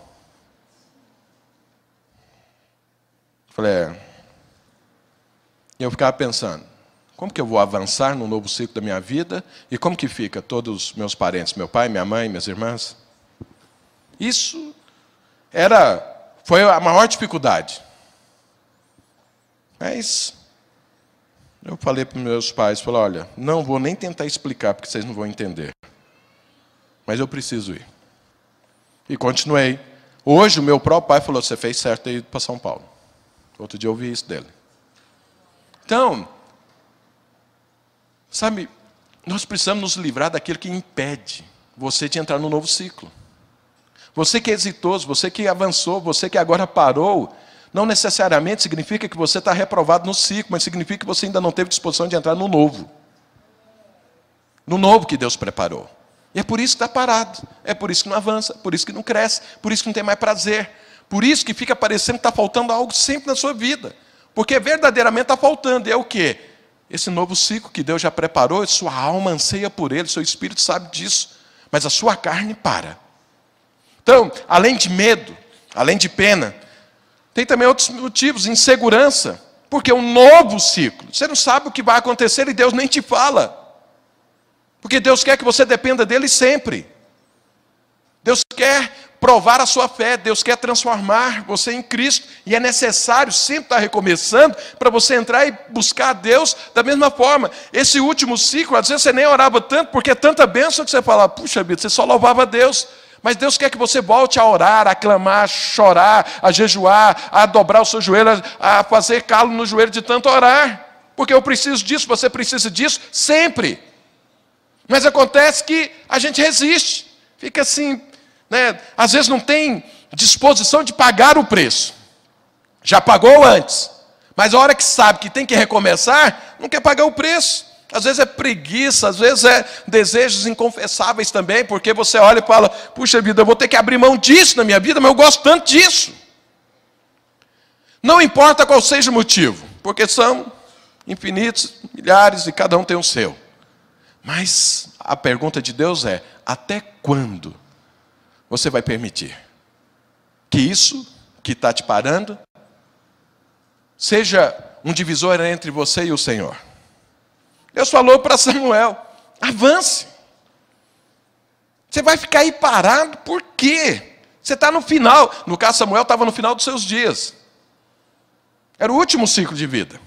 Eu falei: E eu ficava pensando, como que eu vou avançar no novo ciclo da minha vida? E como que fica todos os meus parentes, meu pai, minha mãe, minhas irmãs? Isso foi a maior dificuldade. Mas eu falei para os meus pais, falei: olha, não vou nem tentar explicar, porque vocês não vão entender. Mas eu preciso ir. E continuei. Hoje o meu próprio pai falou: você fez certo ter ido para São Paulo. Outro dia eu ouvi isso dele. Então, sabe, nós precisamos nos livrar daquilo que impede você de entrar no novo ciclo. Você que é exitoso, você que avançou, você que agora parou, não necessariamente significa que você está reprovado no ciclo, mas significa que você ainda não teve disposição de entrar no novo. No novo que Deus preparou. E é por isso que está parado, é por isso que não avança, por isso que não cresce, por isso que não tem mais prazer, por isso que fica parecendo que está faltando algo sempre na sua vida. Porque verdadeiramente está faltando. E é o quê? Esse novo ciclo que Deus já preparou, sua alma anseia por ele, seu espírito sabe disso. Mas a sua carne para. Então, além de medo, além de pena, tem também outros motivos, insegurança. Porque é um novo ciclo. Você não sabe o que vai acontecer e Deus nem te fala. Porque Deus quer que você dependa dele sempre. Deus quer provar a sua fé, Deus quer transformar você em Cristo. E é necessário sempre estar recomeçando para você entrar e buscar a Deus da mesma forma. Esse último ciclo, às vezes você nem orava tanto, porque é tanta bênção que você fala, puxa vida, você só louvava a Deus. Mas Deus quer que você volte a orar, a clamar, a chorar, a jejuar, a dobrar o seu joelho, a fazer calo no joelho de tanto orar. Porque eu preciso disso, você precisa disso, sempre. Mas acontece que a gente resiste. Fica assim, né? Às vezes não tem disposição de pagar o preço. Já pagou antes. Mas a hora que sabe que tem que recomeçar, não quer pagar o preço. Às vezes é preguiça, às vezes é desejos inconfessáveis também, porque você olha e fala, puxa vida, eu vou ter que abrir mão disso na minha vida, mas eu gosto tanto disso. Não importa qual seja o motivo, porque são infinitos, milhares, e cada um tem o seu. Mas a pergunta de Deus é, até quando você vai permitir que isso que está te parando seja um divisor entre você e o Senhor? Deus falou para Samuel, avance. Você vai ficar aí parado, por quê? Você está no final. No caso, Samuel estava no final dos seus dias. Era o último ciclo de vida.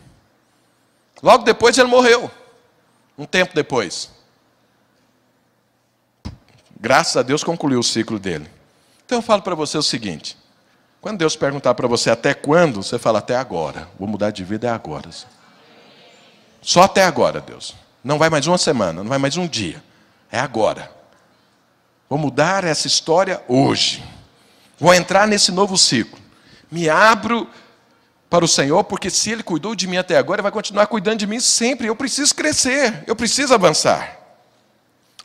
Logo depois ele morreu. Um tempo depois. Graças a Deus concluiu o ciclo dele. Então eu falo para você o seguinte. Quando Deus perguntar para você até quando, você fala até agora. Vou mudar de vida é agora. Só até agora, Deus. Não vai mais uma semana, não vai mais um dia. É agora. Vou mudar essa história hoje. Vou entrar nesse novo ciclo. Me abro para o Senhor, porque se Ele cuidou de mim até agora, Ele vai continuar cuidando de mim sempre. Eu preciso crescer, eu preciso avançar.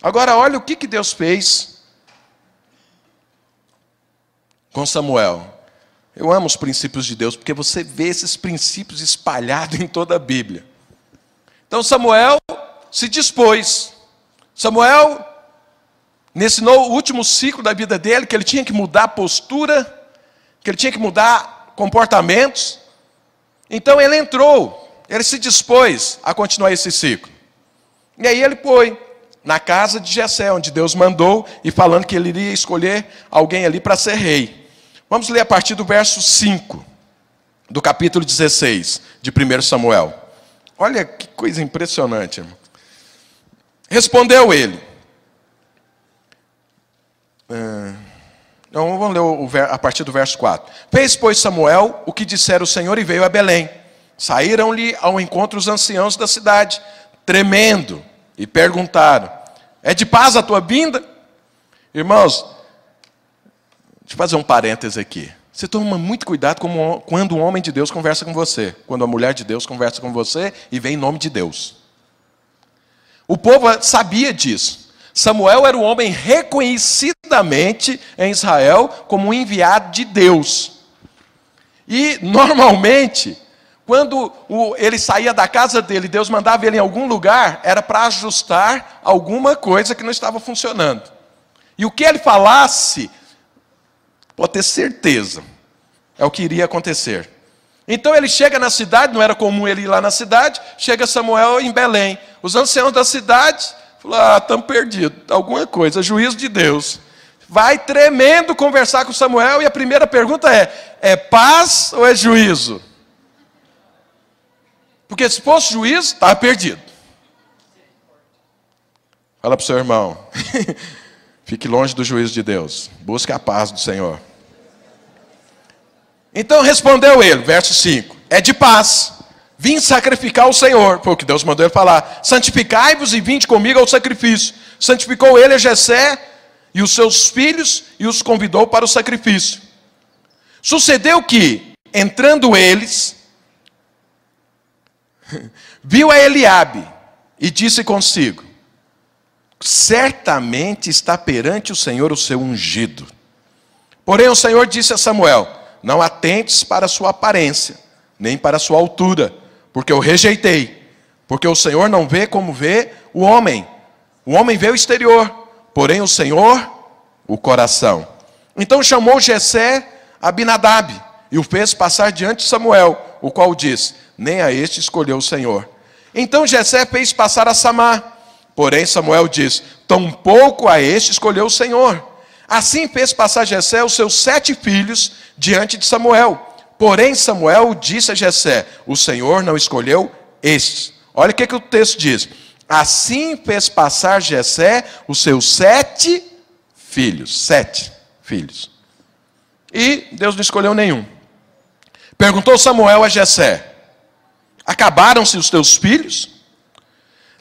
Agora, olha o que Deus fez com Samuel. Eu amo os princípios de Deus, porque você vê esses princípios espalhados em toda a Bíblia. Então Samuel se dispôs. Samuel, nesse último ciclo da vida dele, que ele tinha que mudar a postura, que ele tinha que mudar comportamentos. Então ele entrou, ele se dispôs a continuar esse ciclo. E aí ele foi na casa de Jessé, onde Deus mandou, e falando que ele iria escolher alguém ali para ser rei. Vamos ler a partir do verso 5, do capítulo 16 de 1 Samuel. Olha que coisa impressionante, irmão. Respondeu ele. Então vamos ler a partir do verso 4. Fez, pois, Samuel o que dissera o Senhor e veio a Belém. Saíram-lhe ao encontro os anciãos da cidade, tremendo, e perguntaram, é de paz a tua vinda? Irmãos, deixa eu fazer um parêntese aqui. Você toma muito cuidado quando um homem de Deus conversa com você. Quando a mulher de Deus conversa com você e vem em nome de Deus. O povo sabia disso. Samuel era um homem reconhecidamente em Israel como um enviado de Deus. E, normalmente, quando ele saía da casa dele, Deus mandava ele em algum lugar, era para ajustar alguma coisa que não estava funcionando. E o que ele falasse, pode ter certeza, é o que iria acontecer. Então ele chega na cidade, não era comum ele ir lá na cidade, chega Samuel em Belém. Os anciãos da cidade falaram, estamos perdidos, alguma coisa, juízo de Deus. Vai tremendo conversar com Samuel e a primeira pergunta é paz ou é juízo? Porque se fosse juízo, estava perdido. Fala para o seu irmão, fique longe do juízo de Deus, busque a paz do Senhor. Então respondeu ele, verso 5, é de paz, vim sacrificar ao Senhor, foi o que Deus mandou ele falar, santificai-vos e vinde comigo ao sacrifício. Santificou ele a Jessé e os seus filhos e os convidou para o sacrifício. Sucedeu que, entrando eles, viu a Eliabe e disse consigo, certamente está perante o Senhor o seu ungido. Porém o Senhor disse a Samuel, não atentes para a sua aparência, nem para a sua altura, porque eu rejeitei. Porque o Senhor não vê como vê o homem. O homem vê o exterior, porém o Senhor, o coração. Então chamou Jessé Abinadab e o fez passar diante de Samuel, o qual disse: nem a este escolheu o Senhor. Então Jessé fez passar a Samar, porém Samuel disse: tampouco a este escolheu o Senhor. Assim fez passar Jessé os seus 7 filhos diante de Samuel. Porém Samuel disse a Jessé: o Senhor não escolheu estes. Olha o que o texto diz. Assim fez passar Jessé os seus 7 filhos. 7 filhos. E Deus não escolheu nenhum. Perguntou Samuel a Jessé: acabaram-se os teus filhos?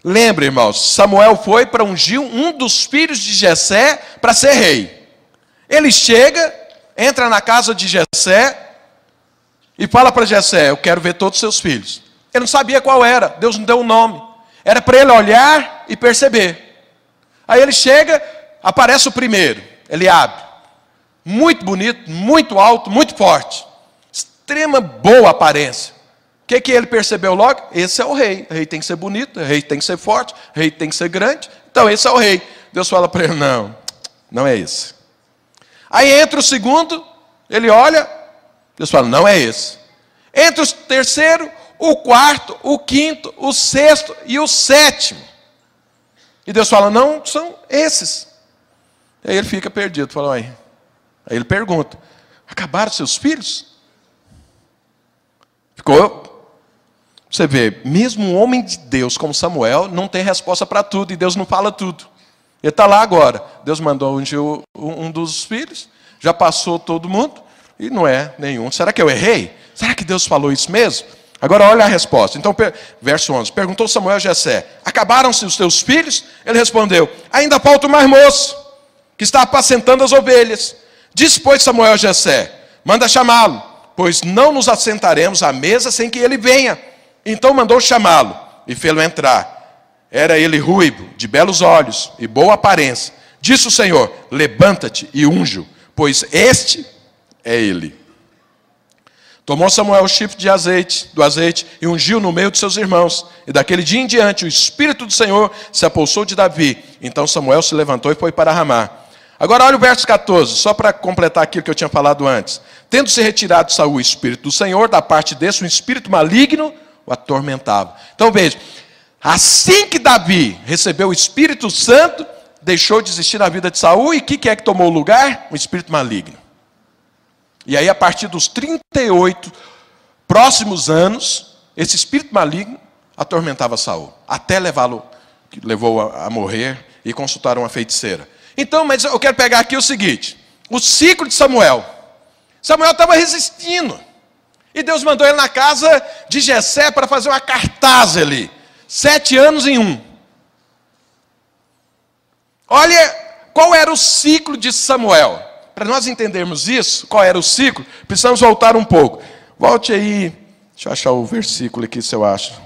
Lembre, irmãos, Samuel foi para ungir um dos filhos de Jessé para ser rei. Ele chega, entra na casa de Jessé e fala para Jessé: eu quero ver todos os seus filhos. Ele não sabia qual era, Deus não deu o nome. Era para ele olhar e perceber. Aí ele chega, aparece o primeiro, Eliabe. Muito bonito, muito alto, muito forte. Extrema boa aparência. O que ele percebeu logo? Esse é o rei. O rei tem que ser bonito, o rei tem que ser forte, o rei tem que ser grande. Então esse é o rei. Deus fala para ele: não, não é esse. Aí entra o segundo, ele olha, Deus fala: não é esse. Entra o terceiro, o quarto, o quinto, o sexto e o sétimo. E Deus fala: não são esses. E aí ele fica perdido. Fala: aí ele pergunta: acabaram seus filhos? Ficou. Você vê, mesmo um homem de Deus como Samuel não tem resposta para tudo, e Deus não fala tudo. Ele está lá agora. Deus mandou ungir um dos filhos, já passou todo mundo, e não é nenhum. Será que eu errei? Será que Deus falou isso mesmo? Agora olha a resposta. Então, verso 11. Perguntou Samuel a Jessé: acabaram-se os teus filhos? Ele respondeu: ainda falta o mais moço, que está apacentando as ovelhas. Disse, pois, Samuel a Jessé: manda chamá-lo, pois não nos assentaremos à mesa sem que ele venha. Então mandou chamá-lo e fê-lo entrar. Era ele ruivo, de belos olhos e boa aparência. Disse o Senhor: levanta-te e unge-o, pois este é ele. Tomou Samuel o chifre do azeite e ungiu no meio de seus irmãos. E daquele dia em diante o Espírito do Senhor se apossou de Davi. Então Samuel se levantou e foi para Ramá. Agora olha o verso 14, só para completar aquilo que eu tinha falado antes. Tendo-se retirado de Saul o Espírito do Senhor, da parte desse um espírito maligno o atormentava. Então veja, assim que Davi recebeu o Espírito Santo, deixou de existir na vida de Saul, e o que é que tomou o lugar? Um espírito maligno. E aí, a partir dos 38 próximos anos, esse espírito maligno atormentava Saul, até levou a morrer e consultar uma feiticeira. Então, mas eu quero pegar aqui o seguinte: o ciclo de Samuel. Samuel estava resistindo. E Deus mandou ele na casa de Jessé para fazer uma cartaz ali. 7 anos em 1. Olha qual era o ciclo de Samuel. Para nós entendermos isso, qual era o ciclo, precisamos voltar um pouco. Volte aí, deixa eu achar o versículo aqui, se eu acho.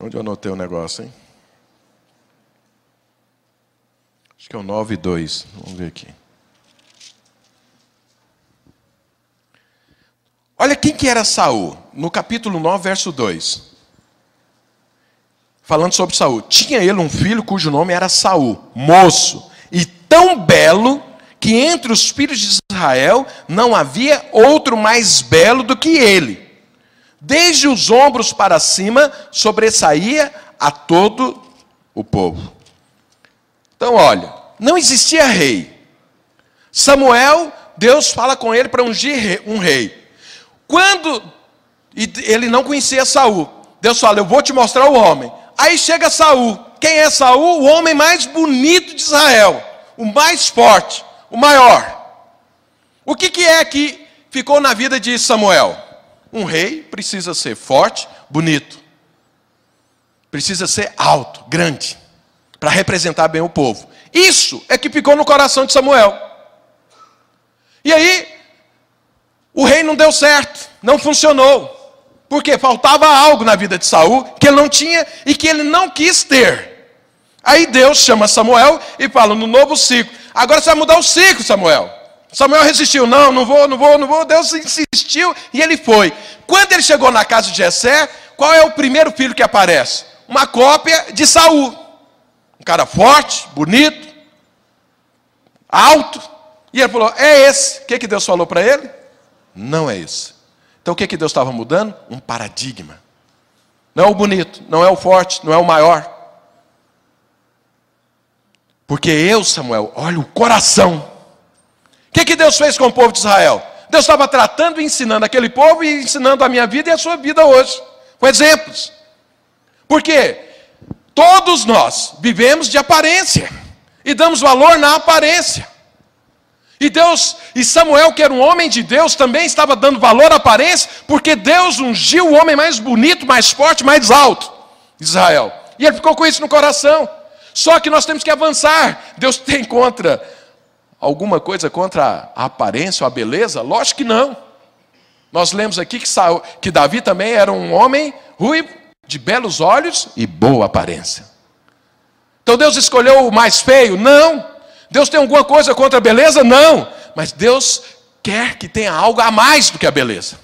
Onde eu anotei o negócio, hein? Acho que é o 9:2. Vamos ver aqui. Olha quem que era Saul. No capítulo 9, verso 2. Falando sobre Saul. Tinha ele um filho cujo nome era Saul, moço, e tão belo, que entre os filhos de Israel não havia outro mais belo do que ele. Desde os ombros para cima, sobressaía a todo o povo. Então, olha, não existia rei. Samuel, Deus fala com ele para ungir um rei. Quando ele não conhecia Saul, Deus fala: eu vou te mostrar o homem. Aí chega Saul. Quem é Saul? O homem mais bonito de Israel, o mais forte, o maior. O que é que ficou na vida de Samuel? Um rei precisa ser forte, bonito. Precisa ser alto, grande, para representar bem o povo. Isso é que ficou no coração de Samuel. E aí, o rei não deu certo, não funcionou. Porque faltava algo na vida de Saul que ele não tinha e que ele não quis ter. Aí Deus chama Samuel e fala: no novo ciclo, Agora você vai mudar o ciclo, Samuel. Samuel resistiu. Não vou. Deus insistiu e ele foi. Quando ele chegou na casa de Jessé, qual é o primeiro filho que aparece? Uma cópia de Saul. Um cara forte, bonito, alto. E ele falou, é esse. O que Deus falou para ele? Não é esse. Então o que Deus estava mudando? Um paradigma. Não é o bonito, não é o forte, não é o maior. Porque eu, Samuel, olha o coração. O que Deus fez com o povo de Israel? Deus estava tratando e ensinando aquele povo e ensinando a minha vida e a sua vida hoje. Com exemplos. Porque todos nós vivemos de aparência. E damos valor na aparência. E Samuel, que era um homem de Deus, também estava dando valor à aparência, porque Deus ungiu o homem mais bonito, mais forte, mais alto de Israel. E ele ficou com isso no coração. Só que nós temos que avançar. Deus tem alguma coisa contra a aparência ou a beleza? Lógico que não. Nós lemos aqui que Davi também era um homem ruivo, de belos olhos e boa aparência. Então Deus escolheu o mais feio? Não. Deus tem alguma coisa contra a beleza? Não. Mas Deus quer que tenha algo a mais do que a beleza.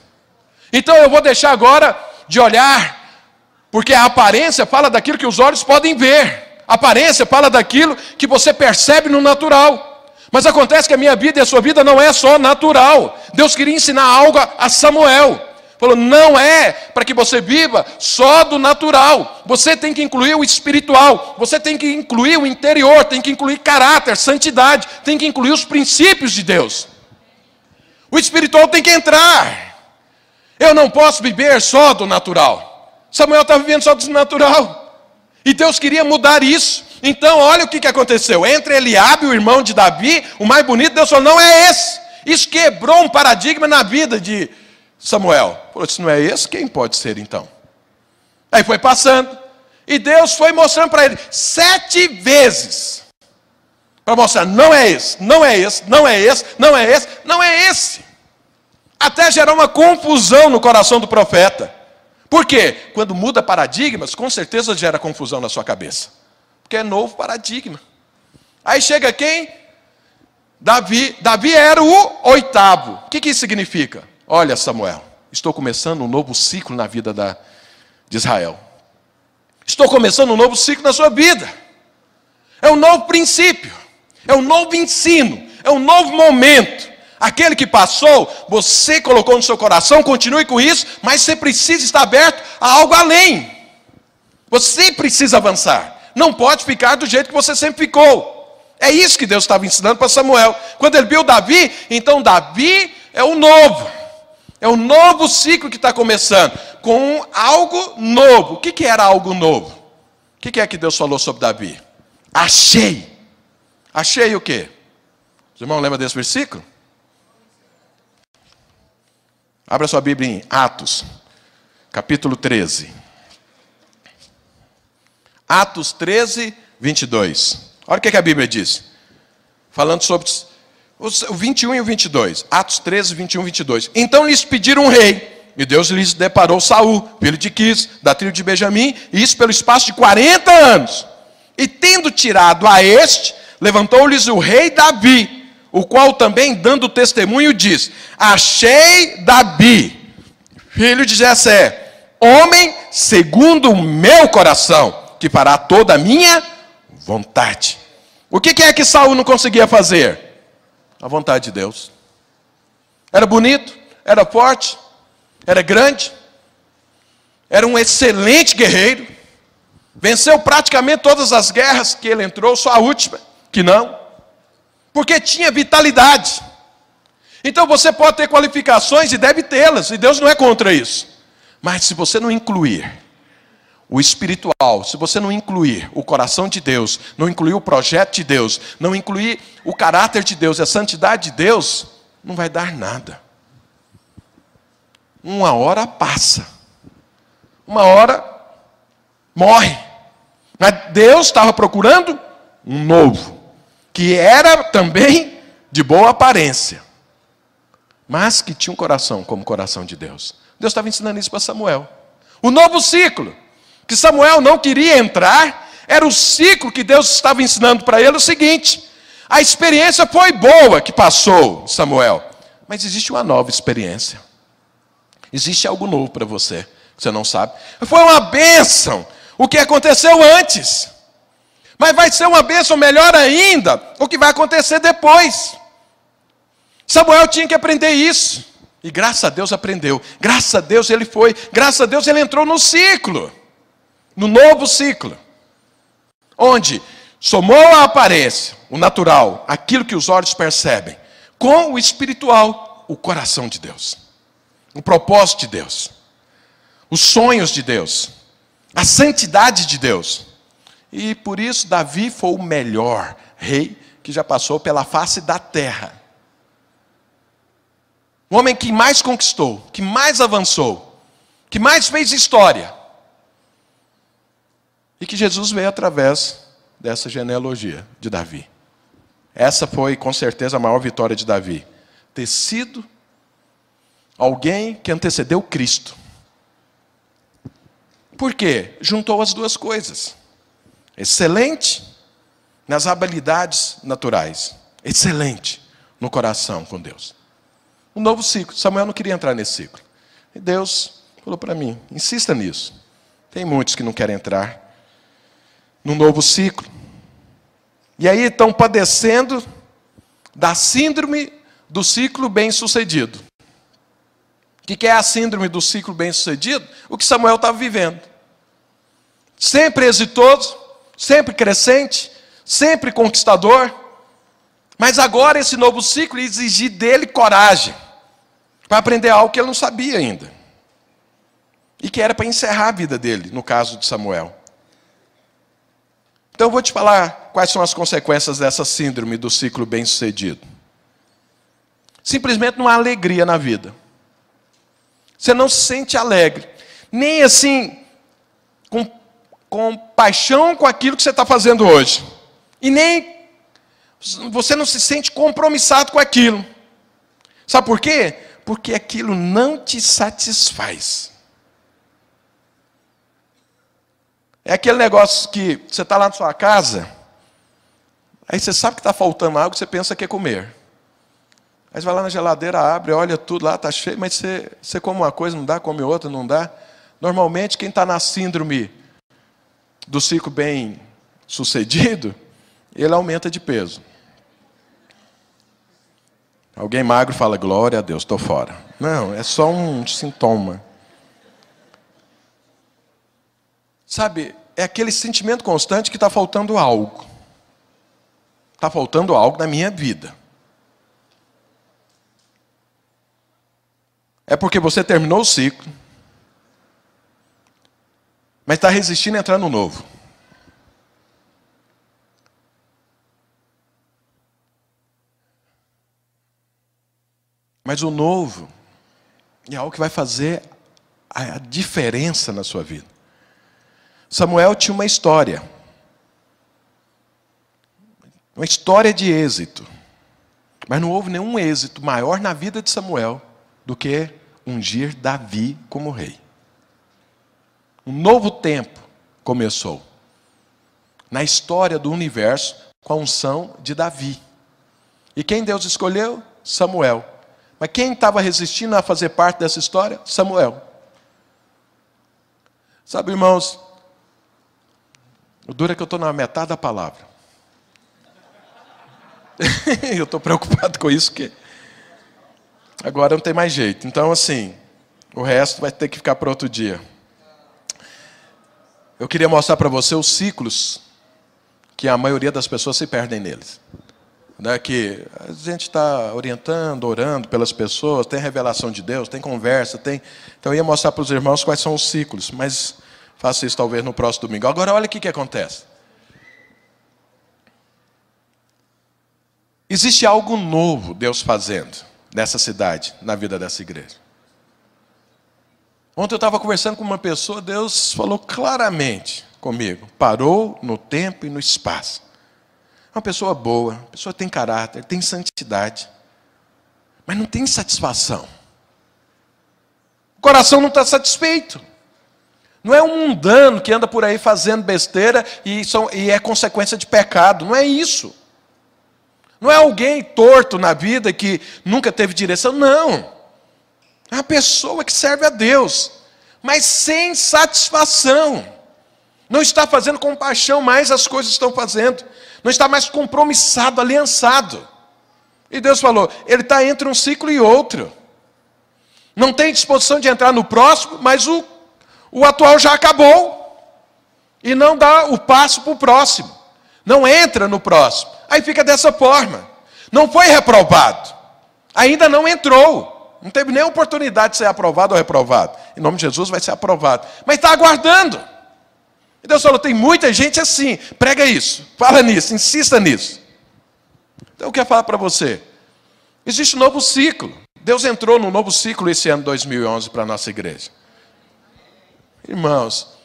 Então eu vou deixar agora de olhar, porque a aparência fala daquilo que os olhos podem ver. A aparência fala daquilo que você percebe no natural. Mas acontece que a minha vida e a sua vida não é só natural. Deus queria ensinar algo a Samuel. Falou, não é para que você viva só do natural. Você tem que incluir o espiritual. Você tem que incluir o interior. Tem que incluir caráter, santidade. Tem que incluir os princípios de Deus. O espiritual tem que entrar. Eu não posso viver só do natural. Samuel está vivendo só do natural. E Deus queria mudar isso. Então olha o que aconteceu. Entre Eliabe, o irmão de Davi, o mais bonito, Deus falou, não é esse. Isso quebrou um paradigma na vida de Samuel. Falou, se não é esse, quem pode ser então? Aí foi passando. E Deus foi mostrando para ele 7 vezes. Para mostrar, não é esse, não é esse, não é esse, não é esse, não é esse. Até gerar uma confusão no coração do profeta. Por quê? Quando muda paradigmas, com certeza gera confusão na sua cabeça. Porque é novo paradigma. Aí chega quem? Davi. Davi era o 8º. O que isso significa? Olha, Samuel, estou começando um novo ciclo na vida de Israel. Estou começando um novo ciclo na sua vida. É um novo princípio. É um novo ensino. É um novo momento. Aquele que passou, você colocou no seu coração, continue com isso, mas você precisa estar aberto a algo além. Você precisa avançar. Não pode ficar do jeito que você sempre ficou. É isso que Deus estava ensinando para Samuel. Quando ele viu Davi, então Davi é o novo. É um novo ciclo que está começando, com algo novo. O que era algo novo? O que é que Deus falou sobre Davi? Achei. Achei o quê? Os irmãos lembram desse versículo? Abra sua Bíblia em Atos, capítulo 13. Atos 13, 22. Olha o que a Bíblia diz. Falando sobre o 21 e o 22. Atos 13, 21 e 22. Então lhes pediram um rei. E Deus lhes deparou Saul, filho de Quis, da tribo de Benjamim. E isso pelo espaço de 40 anos. E tendo tirado a este, levantou-lhes o rei Davi. O qual também, dando testemunho, diz: achei Davi, filho de Jessé, homem segundo o meu coração, que fará toda a minha vontade. O que é que Saul não conseguia fazer? A vontade de Deus. Era bonito, era forte, era grande, era um excelente guerreiro, venceu praticamente todas as guerras que ele entrou, só a última, que não. Porque tinha vitalidade. Então você pode ter qualificações e deve tê-las, e Deus não é contra isso. Mas se você não incluir o espiritual, se você não incluir o coração de Deus, não incluir o projeto de Deus, não incluir o caráter de Deus, a santidade de Deus, não vai dar nada. Uma hora passa. Uma hora morre. Mas Deus estava procurando um novo, que era também de boa aparência, mas que tinha um coração como o coração de Deus. Deus estava ensinando isso para Samuel. O novo ciclo, que Samuel não queria entrar, era o ciclo que Deus estava ensinando para ele o seguinte: A experiência foi boa que passou, Samuel. Mas existe uma nova experiência. Existe algo novo para você, que você não sabe. Foi uma bênção o que aconteceu antes. Mas vai ser uma bênção melhor ainda o que vai acontecer depois. Samuel tinha que aprender isso. E graças a Deus aprendeu. Graças a Deus ele foi. Graças a Deus ele entrou no ciclo. No novo ciclo. Onde somou a aparência, o natural, aquilo que os olhos percebem, com o espiritual, o coração de Deus. O propósito de Deus. Os sonhos de Deus. A santidade de Deus. E por isso Davi foi o melhor rei que já passou pela face da terra. O homem que mais conquistou, que mais avançou, que mais fez história. E que Jesus veio através dessa genealogia de Davi. Essa foi com certeza a maior vitória de Davi. Ter sido alguém que antecedeu Cristo. Por quê? Juntou as duas coisas. Excelente nas habilidades naturais. Excelente no coração com Deus. Um novo ciclo. Samuel não queria entrar nesse ciclo. E Deus falou para mim, insista nisso. Tem muitos que não querem entrar no novo ciclo. E aí estão padecendo da síndrome do ciclo bem-sucedido. O que é a síndrome do ciclo bem-sucedido? O que Samuel estava vivendo. Sempre exitoso, sempre crescente, sempre conquistador. Mas agora esse novo ciclo exigir dele coragem. Para aprender algo que ele não sabia ainda. E que era para encerrar a vida dele, no caso de Samuel. Então eu vou te falar quais são as consequências dessa síndrome do ciclo bem-sucedido. Simplesmente não há alegria na vida. Você não se sente alegre. Nem assim, com paixão com aquilo que você está fazendo hoje. E nem você não se sente compromissado com aquilo. Sabe por quê? Porque aquilo não te satisfaz. É aquele negócio que você está lá na sua casa, aí você sabe que está faltando algo, você pensa que é comer. Aí você vai lá na geladeira, abre, olha tudo lá, está cheio, mas você come uma coisa, não dá, come outra, não dá. Normalmente, quem está na síndrome do ciclo bem sucedido, ele aumenta de peso. Alguém magro fala, glória a Deus, estou fora. Não, é só um sintoma. Sabe, é aquele sentimento constante que está faltando algo. Está faltando algo na minha vida. É porque você terminou o ciclo, mas está resistindo a entrar no novo. Mas o novo é algo que vai fazer a diferença na sua vida. Samuel tinha uma história de êxito. Mas não houve nenhum êxito maior na vida de Samuel do que ungir Davi como rei. Um novo tempo começou na história do universo com a unção de Davi. E quem Deus escolheu? Samuel. Mas quem estava resistindo a fazer parte dessa história? Samuel. Sabe, irmãos, o duro é que eu estou na metade da palavra. Eu estou preocupado com isso, porque agora não tem mais jeito. Então, assim, o resto vai ter que ficar para outro dia. Eu queria mostrar para você os ciclos que a maioria das pessoas se perdem neles. Que a gente está orientando, orando pelas pessoas, tem revelação de Deus, tem conversa, tem... Então eu ia mostrar para os irmãos quais são os ciclos, mas faço isso talvez no próximo domingo. Agora olha o que acontece. Existe algo novo Deus fazendo nessa cidade, na vida dessa igreja. Ontem eu estava conversando com uma pessoa, Deus falou claramente comigo. Parou no tempo e no espaço. É uma pessoa boa, uma pessoa tem caráter, tem santidade, mas não tem satisfação. O coração não está satisfeito. Não é um mundano que anda por aí fazendo besteira e é consequência de pecado. Não é isso. Não é alguém torto na vida que nunca teve direção, não. É uma pessoa que serve a Deus, mas sem satisfação. Não está fazendo com paixão mais as coisas que estão fazendo. Não está mais compromissado, aliançado. E Deus falou, ele está entre um ciclo e outro. Não tem disposição de entrar no próximo, mas o atual já acabou. E não dá o passo para o próximo. Não entra no próximo. Aí fica dessa forma. Não foi reprovado. Ainda não entrou. Não teve nem oportunidade de ser aprovado ou reprovado. Em nome de Jesus vai ser aprovado. Mas está aguardando. E Deus falou, tem muita gente assim. Prega isso, fala nisso, insista nisso. Então eu quero falar para você. Existe um novo ciclo. Deus entrou num novo ciclo esse ano 2011 para a nossa igreja. Irmãos,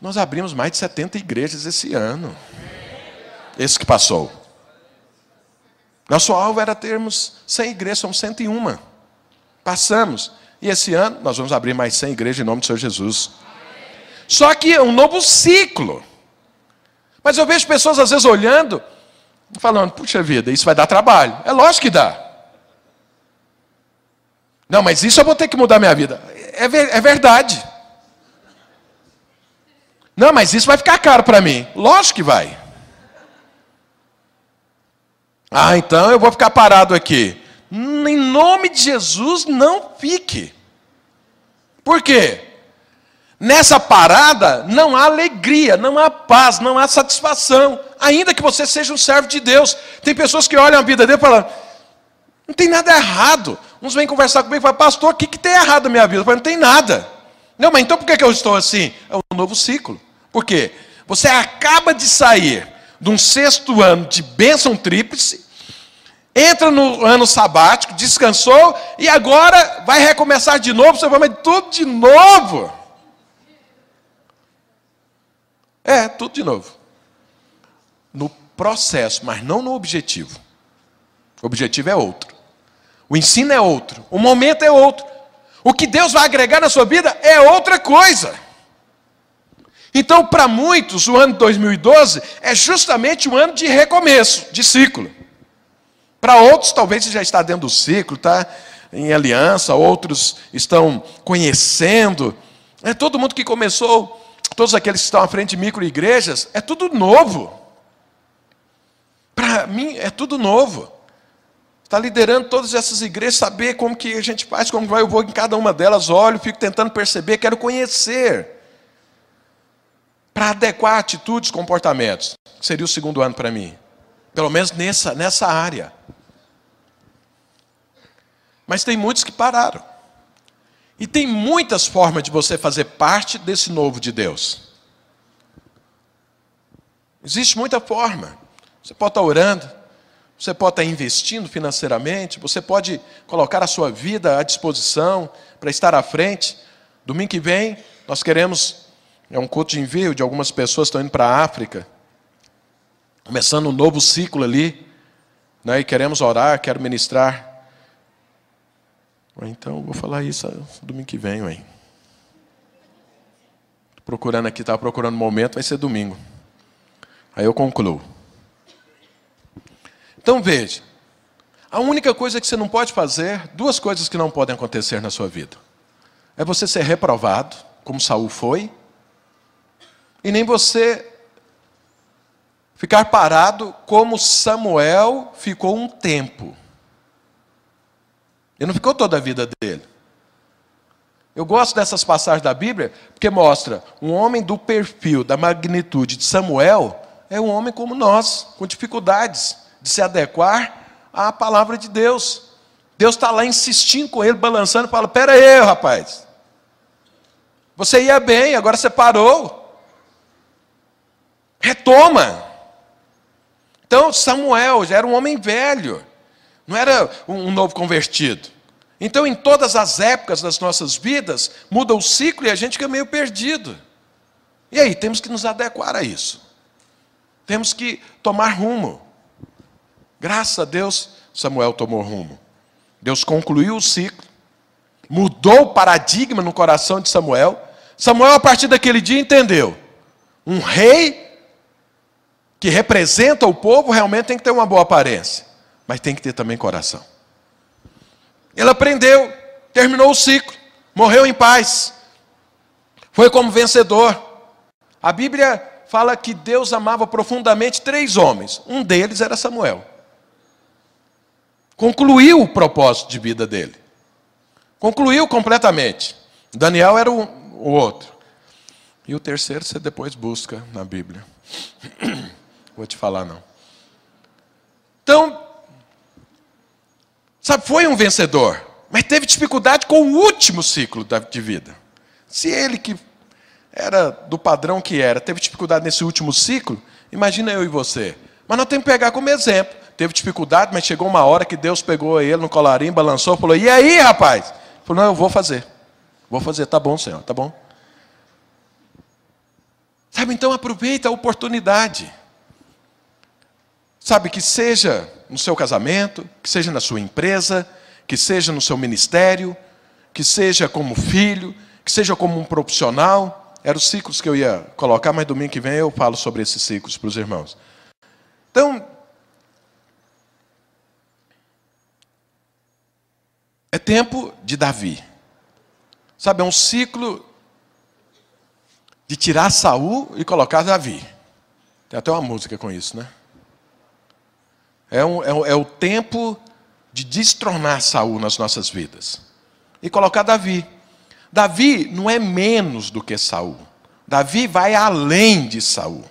nós abrimos mais de 70 igrejas esse ano. Esse que passou. Nosso alvo era termos 100 igrejas, somos 101. Passamos. E esse ano nós vamos abrir mais 100 igrejas em nome do Senhor Jesus. Só que é um novo ciclo. Mas eu vejo pessoas às vezes olhando, falando, puxa vida, isso vai dar trabalho. É lógico que dá. Não, mas isso eu vou ter que mudar minha vida. É verdade. Não, mas isso vai ficar caro para mim. Lógico que vai. Ah, então eu vou ficar parado aqui. Em nome de Jesus, não fique. Por quê? Nessa parada não há alegria, não há paz, não há satisfação. Ainda que você seja um servo de Deus. Tem pessoas que olham a vida dele e falam, não tem nada errado. Uns vêm conversar comigo e falam, pastor, o que tem errado na minha vida? Eu falo, não tem nada. Não, mas então por que eu estou assim? É um novo ciclo. Por quê? Você acaba de sair de um 6º ano de bênção tríplice, entra no ano sabático, descansou, e agora vai recomeçar de novo, você vai, mas tudo de novo. É, tudo de novo. No processo, mas não no objetivo. O objetivo é outro. O ensino é outro. O momento é outro. O que Deus vai agregar na sua vida é outra coisa. Então, para muitos, o ano de 2012 é justamente um ano de recomeço, de ciclo. Para outros, talvez você já está dentro do ciclo, está em aliança, outros estão conhecendo. É todo mundo que começou, todos aqueles que estão à frente de micro-igrejas, é tudo novo. Para mim, é tudo novo. Está liderando todas essas igrejas, saber como que a gente faz, como vai, eu vou em cada uma delas, olho, fico tentando perceber, quero conhecer. Para adequar atitudes, comportamentos. Seria o 2º ano para mim. Pelo menos nessa área. Mas tem muitos que pararam. E tem muitas formas de você fazer parte desse novo de Deus. Existe muita forma. Você pode estar orando, você pode estar investindo financeiramente, você pode colocar a sua vida à disposição para estar à frente. Domingo que vem, nós queremos, é um culto de envio de algumas pessoas que estão indo para a África, começando um novo ciclo ali, né, e queremos orar, quero ministrar. Então, eu vou falar isso domingo que vem, ué. Procurando aqui, estava procurando um momento, vai ser domingo. Aí eu concluo. Então veja, a única coisa que você não pode fazer, 2 coisas que não podem acontecer na sua vida. É você ser reprovado, como Saul foi, e nem você ficar parado como Samuel ficou um tempo. Ele não ficou toda a vida dele. Eu gosto dessas passagens da Bíblia, porque mostra um homem do perfil, da magnitude de Samuel, é um homem como nós, com dificuldades de se adequar à palavra de Deus. Deus está lá insistindo com ele, balançando, e fala, pera aí, rapaz. Você ia bem, agora você parou. Retoma. Então, Samuel já era um homem velho. Não era um novo convertido. Então, em todas as épocas das nossas vidas, muda o ciclo e a gente fica meio perdido. E aí, temos que nos adequar a isso. Temos que tomar rumo. Graças a Deus, Samuel tomou rumo. Deus concluiu o ciclo, mudou o paradigma no coração de Samuel. Samuel, a partir daquele dia, entendeu. Um rei que representa o povo, realmente tem que ter uma boa aparência, mas tem que ter também coração. Ele aprendeu, terminou o ciclo, morreu em paz, foi como vencedor. A Bíblia fala que Deus amava profundamente 3 homens, um deles era Samuel. Concluiu o propósito de vida dele, concluiu completamente. Daniel era o outro, e o terceiro você depois busca na Bíblia. Vou te falar não. Então, sabe, foi um vencedor, mas teve dificuldade com o último ciclo de vida. Se ele, que era do padrão que era, teve dificuldade nesse último ciclo, imagina eu e você. Mas nós temos que pegar como exemplo. Teve dificuldade, mas chegou uma hora que Deus pegou ele no colarinho, balançou, falou: e aí, rapaz? Ele falou: não, eu vou fazer. Vou fazer, tá bom, Senhor, tá bom. Sabe, então aproveita a oportunidade. Sabe, que seja no seu casamento, que seja na sua empresa, que seja no seu ministério, que seja como filho, que seja como um profissional. Eram os ciclos que eu ia colocar, mas domingo que vem eu falo sobre esses ciclos para os irmãos. Então, é tempo de Davi. Sabe, é um ciclo de tirar Saul e colocar Davi. Tem até uma música com isso, né? É o tempo de destronar Saul nas nossas vidas e colocar Davi. Davi não é menos do que Saul. Davi vai além de Saul.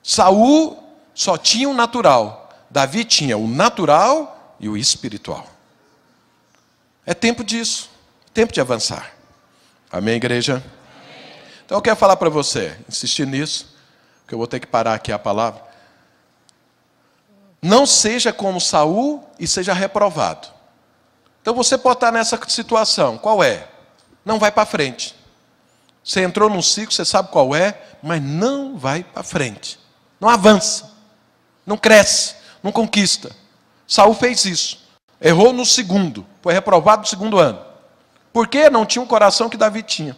Saul só tinha o natural. Davi tinha o natural e o espiritual. É tempo disso. Tempo de avançar. Amém, igreja? Amém. Então eu quero falar para você, insistir nisso, que eu vou ter que parar aqui a palavra. Não seja como Saul e seja reprovado. Então você pode estar nessa situação. Qual é? Não vai para frente. Você entrou num ciclo, você sabe qual é, mas não vai para frente. Não avança. Não cresce. Não conquista. Saul fez isso. Errou no segundo. Foi reprovado no segundo ano. Por quê? Não tinha um coração que Davi tinha.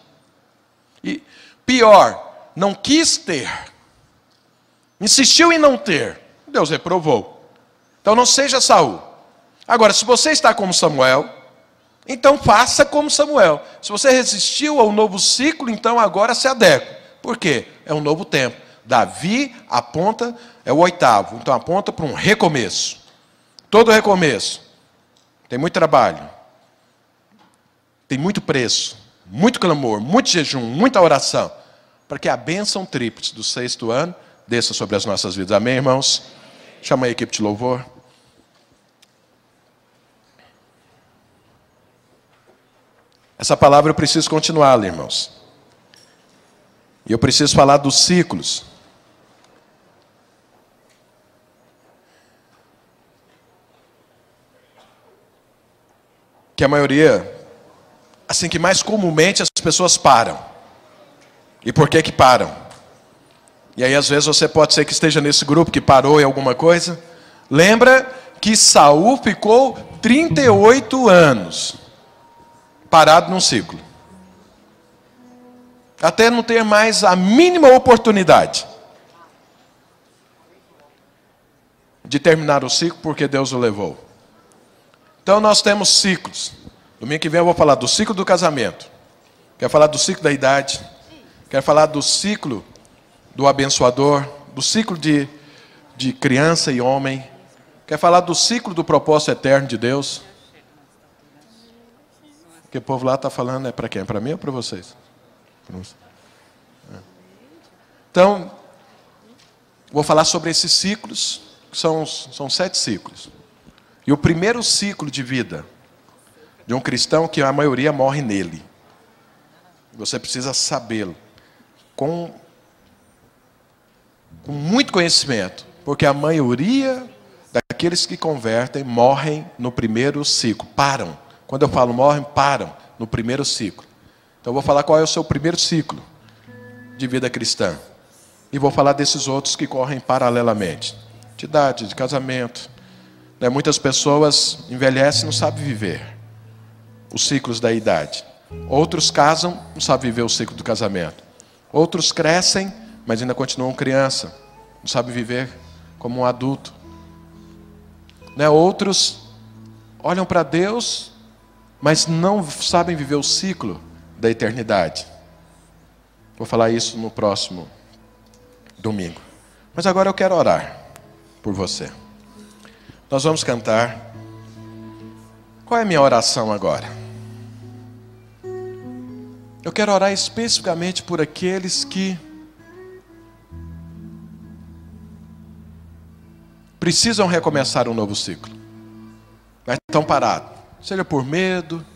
E pior, não quis ter. Insistiu em não ter. Deus reprovou. Então não seja Saul. Agora, se você está como Samuel, então faça como Samuel. Se você resistiu ao novo ciclo, então agora se adequa. Por quê? É um novo tempo. Davi aponta, é o 8º, então aponta para um recomeço. Todo recomeço tem muito trabalho, tem muito preço, muito clamor, muito jejum, muita oração, para que a bênção tríplice do 6º ano desça sobre as nossas vidas. Amém, irmãos? Chama a equipe de louvor. Essa palavra eu preciso continuar, irmãos. E eu preciso falar dos ciclos. Que a maioria, assim, que mais comumente as pessoas param. E por que param? E aí às vezes você pode ser que esteja nesse grupo que parou em alguma coisa. Lembra que Saul ficou 38 anos parado num ciclo. Até não ter mais a mínima oportunidade de terminar o ciclo, porque Deus o levou. Então nós temos ciclos. Domingo que vem eu vou falar do ciclo do casamento. Quero falar do ciclo da idade. Quero falar do ciclo do abençoador. Do ciclo de criança e homem. Quero falar do ciclo do propósito eterno de Deus. Porque o povo lá está falando, é para quem? Para mim ou para vocês? Então, vou falar sobre esses ciclos, que são 7 ciclos. E o primeiro ciclo de vida de um cristão, que a maioria morre nele. Você precisa sabê-lo. Com muito conhecimento. Porque a maioria daqueles que convertem morrem no primeiro ciclo. Param. Quando eu falo morrem, param no primeiro ciclo. Então eu vou falar qual é o seu primeiro ciclo de vida cristã. E vou falar desses outros que correm paralelamente. De idade, de casamento. Muitas pessoas envelhecem e não sabem viver os ciclos da idade. Outros casam, não sabem viver o ciclo do casamento. Outros crescem, mas ainda continuam criança. não sabem viver como um adulto. Né? Outros olham para Deus, mas não sabem viver o ciclo da eternidade. Vou falar isso no próximo domingo. Mas agora eu quero orar por você. Nós vamos cantar. Qual é a minha oração agora? Eu quero orar especificamente por aqueles que precisam recomeçar um novo ciclo, mas estão parados. Seja por medo,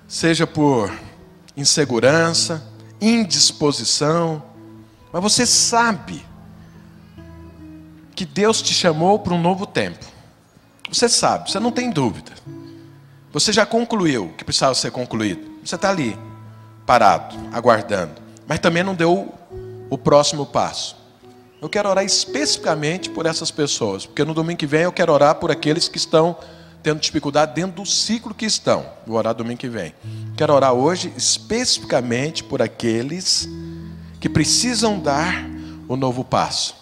seja por insegurança, indisposição. Mas você sabe que Deus te chamou para um novo tempo. Você sabe, você não tem dúvida. Você já concluiu o que precisava ser concluído. Você está ali, parado, aguardando. Mas também não deu o próximo passo. Eu quero orar especificamente por essas pessoas. Porque no domingo que vem eu quero orar por aqueles que estão tendo dificuldade dentro do ciclo que estão. Vou orar domingo que vem. Quero orar hoje especificamente por aqueles que precisam dar o novo passo.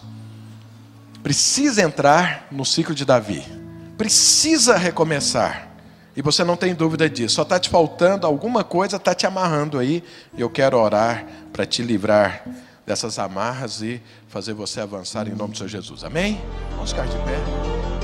Precisa entrar no ciclo de Davi. Precisa recomeçar. E você não tem dúvida disso. Só está te faltando alguma coisa, está te amarrando aí. E eu quero orar para te livrar dessas amarras e fazer você avançar em nome do Senhor Jesus. Amém? Vamos ficar de pé.